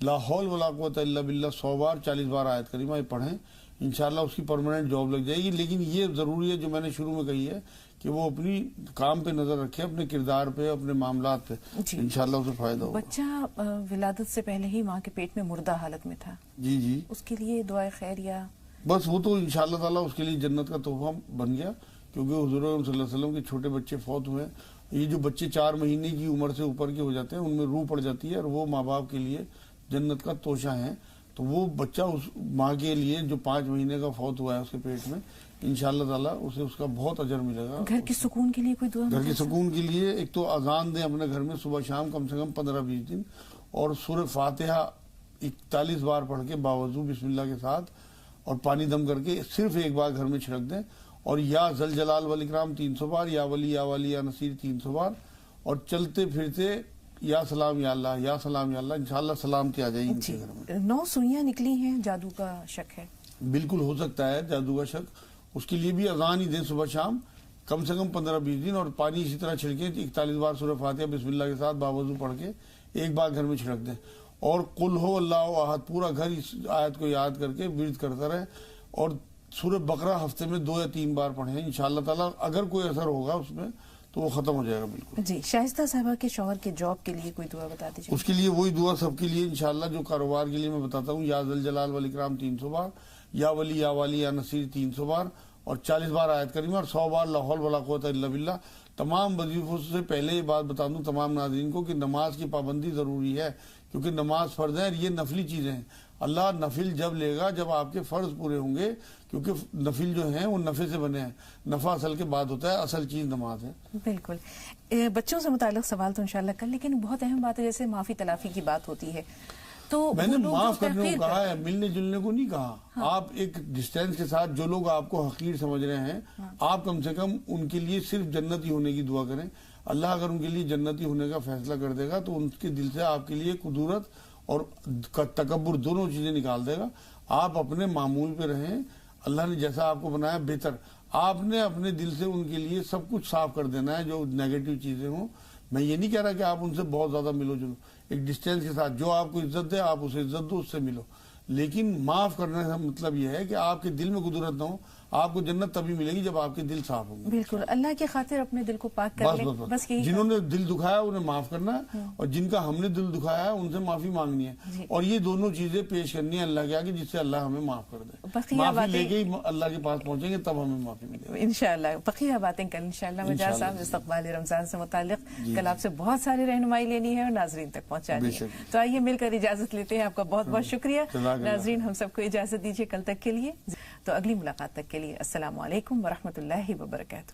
لا حول ولا قوت الا باللہ 100 بار، 40 بار آیت کریمہ پڑھیں. انشاءاللہ اس کی پرماننٹ جاب لگ جائے گی. لیکن یہ ضروری ہے جو میں نے شروع میں کہی ہے کہ وہ اپنی کام پہ نظر رکھے، اپنے کردار پہ، اپنے معاملات پہ. انشاءاللہ اسے فائدہ ہوگا. بچہ ولادت سے پہلے ہی ماں کے پیٹ میں مردہ حالت میں تھا. جی اس کے لیے دعائے خیر یا بس وہ تو انشاءاللہ تعالیٰ اس کے لیے جنت کا تحفہ بن گیا، کیونکہ حضور صلی اللہ علیہ وسلم کے چھوٹے بچے فوت ہوئے. یہ جو بچے 4 مہینے کی عمر سے اوپر کے ہو جاتے ہیں ان میں روح پڑ جاتی ہے، اور وہ ماں باپ کے لیے جنت کا توشہ ہیں. تو وہ بچہ اس ماں کے لیے جو 5 مہینے کا فوت ہوا ہے اس کے پیٹ میں، انشاءاللہ تعالیٰ اسے اس کا بہت اجر ملے گا. گھر کے سکون کے لیے کوئی دعا؟ گھر کے سکون کے لیے ایک تو اذان دیں اپنے گھر میں صبح شام کم سے کم 15-20 دن، اور سورہ فاتحہ 41 بار پڑھ کے باوضو بسم اللہ کے ساتھ، اور پانی دم کر کے صرف ایک بار گھر میں چھڑک دیں، اور یا ذل جلال والاکرام 300 بار، یا ولی یا ولی یا نصیر 300 بار، اور چلتے پھرتے یا سلام یا اللہ، یا سلام یا اللہ، انشاءاللہ سلامتی آ جائے گی ان کے گھر میں۔ 9 سوئیاں نکلی ہیں، جادو کا شک ہے؟ بالکل ہو سکتا ہے جادو کا شک، اس کے لیے بھی اذان ہی دیں صبح شام، کم سے کم 15-20 دن، اور پانی اسی طرح چھڑکیں 41 بار سورہ فاتحہ بسم اللہ کے ساتھ باوضو پڑھ کے ایک بار گھر میں چھڑک دیں، اور قل ہو اللہ احد پورا گھر اس آیت کو یاد کر کے ورد کرتا رہے، اور سورہ بقرہ ہفتے میں 2 یا 3 بار پڑھیں، انشاءاللہ تعالیٰ اگر کوئی اثر ہوگا اس میں تو وہ ختم ہو جائے گا بالکل۔ جی، شائستہ صاحبہ کے شوہر کے جاب کے لیے کوئی دعا بتا دیجیے۔ اس کے لیے وہی دعا سب کے لیے انشاءاللہ جو کاروبار کے لیے میں بتاتا ہوں، یا ذل جلال والاکرام 300 بار، یا ولی یا والی یا نصیر 300 بار، اور 40 بار آیت کریمہ، اور 100 بار لا حول ولا قوت الا باللہ۔ تمام وظیفوں سے پہلے یہ بات بتا دوں تمام ناظرین کو کہ نماز کی پابندی ضروری ہے، کیونکہ نماز فرض ہے اور یہ نفلی چیزیں ہیں۔ اللہ نفل جب لے گا جب آپ کے فرض پورے ہوں گے، کیونکہ نفل جو ہیں وہ نفع سے بنے ہیں، نفع اصل کے بعد ہوتا ہے، اصل چیز نماز ہے۔ بالکل۔ بچوں سے متعلق سوال تو انشاءاللہ کر، لیکن بہت اہم بات ہے جیسے معافی تلافی کی بات ہوتی ہے، تو میں نے معاف کرنے کو کہا ہے، ملنے جلنے کو نہیں کہا۔ آپ ایک ڈسٹینس کے ساتھ جو لوگ آپ کو حقیر سمجھ رہے ہیں، آپ کم سے کم ان کے لیے صرف جنتی ہونے کی دعا کریں۔ اللہ اگر ان کے لیے جنتی ہونے کا فیصلہ کر دے گا تو ان کے دل سے آپ کے لیے قدورت اور تکبر دونوں چیزیں نکال دے گا۔ آپ اپنے معمول پہ رہیں، اللہ نے جیسا آپ کو بنایا بہتر، آپ نے اپنے دل سے ان کے لیے سب کچھ صاف کر دینا ہے جو نیگیٹو چیزیں ہوں۔ میں یہ نہیں کہہ رہا کہ آپ ان سے بہت زیادہ ملو جلو، ایک ڈسٹینس کے ساتھ جو آپ کو عزت دے آپ اسے عزت دو، اس سے ملو، لیکن معاف کرنے کا مطلب یہ ہے کہ آپ کے دل میں قدرت نہ ہو۔ آپ کو جنت تبھی ملے گی جب آپ کے دل صاف ہوں گے۔ بالکل، اللہ کی خاطر اپنے دل کو پاک کر لیں، بس یہی۔ جنہوں نے دل دکھایا انہیں معاف کرنا ہے، اور جن کا ہم نے دل دکھایا ہے ان سے معافی مانگنی ہے، اور یہ دونوں چیزیں پیش کرنی ہے اللہ کے آگے جس سے اللہ ہمیں معاف کر دے۔ معافی لے کے ہی اللہ کے پاس پہنچیں گے تب ہمیں معافی ملے گی انشاءاللہ۔ بقیہ باتیں کل انشاءاللہ۔ مجاز صاحب، استقبال رمضان سے متعلق کل آپ سے بہت ساری رہنمائی لینی ہے اور ناظرین تک پہنچانی ہے، تو آئیے مل کر اجازت لیتے ہیں۔ آپ کا بہت بہت شکریہ ناظرین، ہم سب کو اجازت دیجیے کل تک کے لیے، تو اگلی ملاقات تک کے لیے السلام علیکم ورحمۃ اللہ وبرکاتہ۔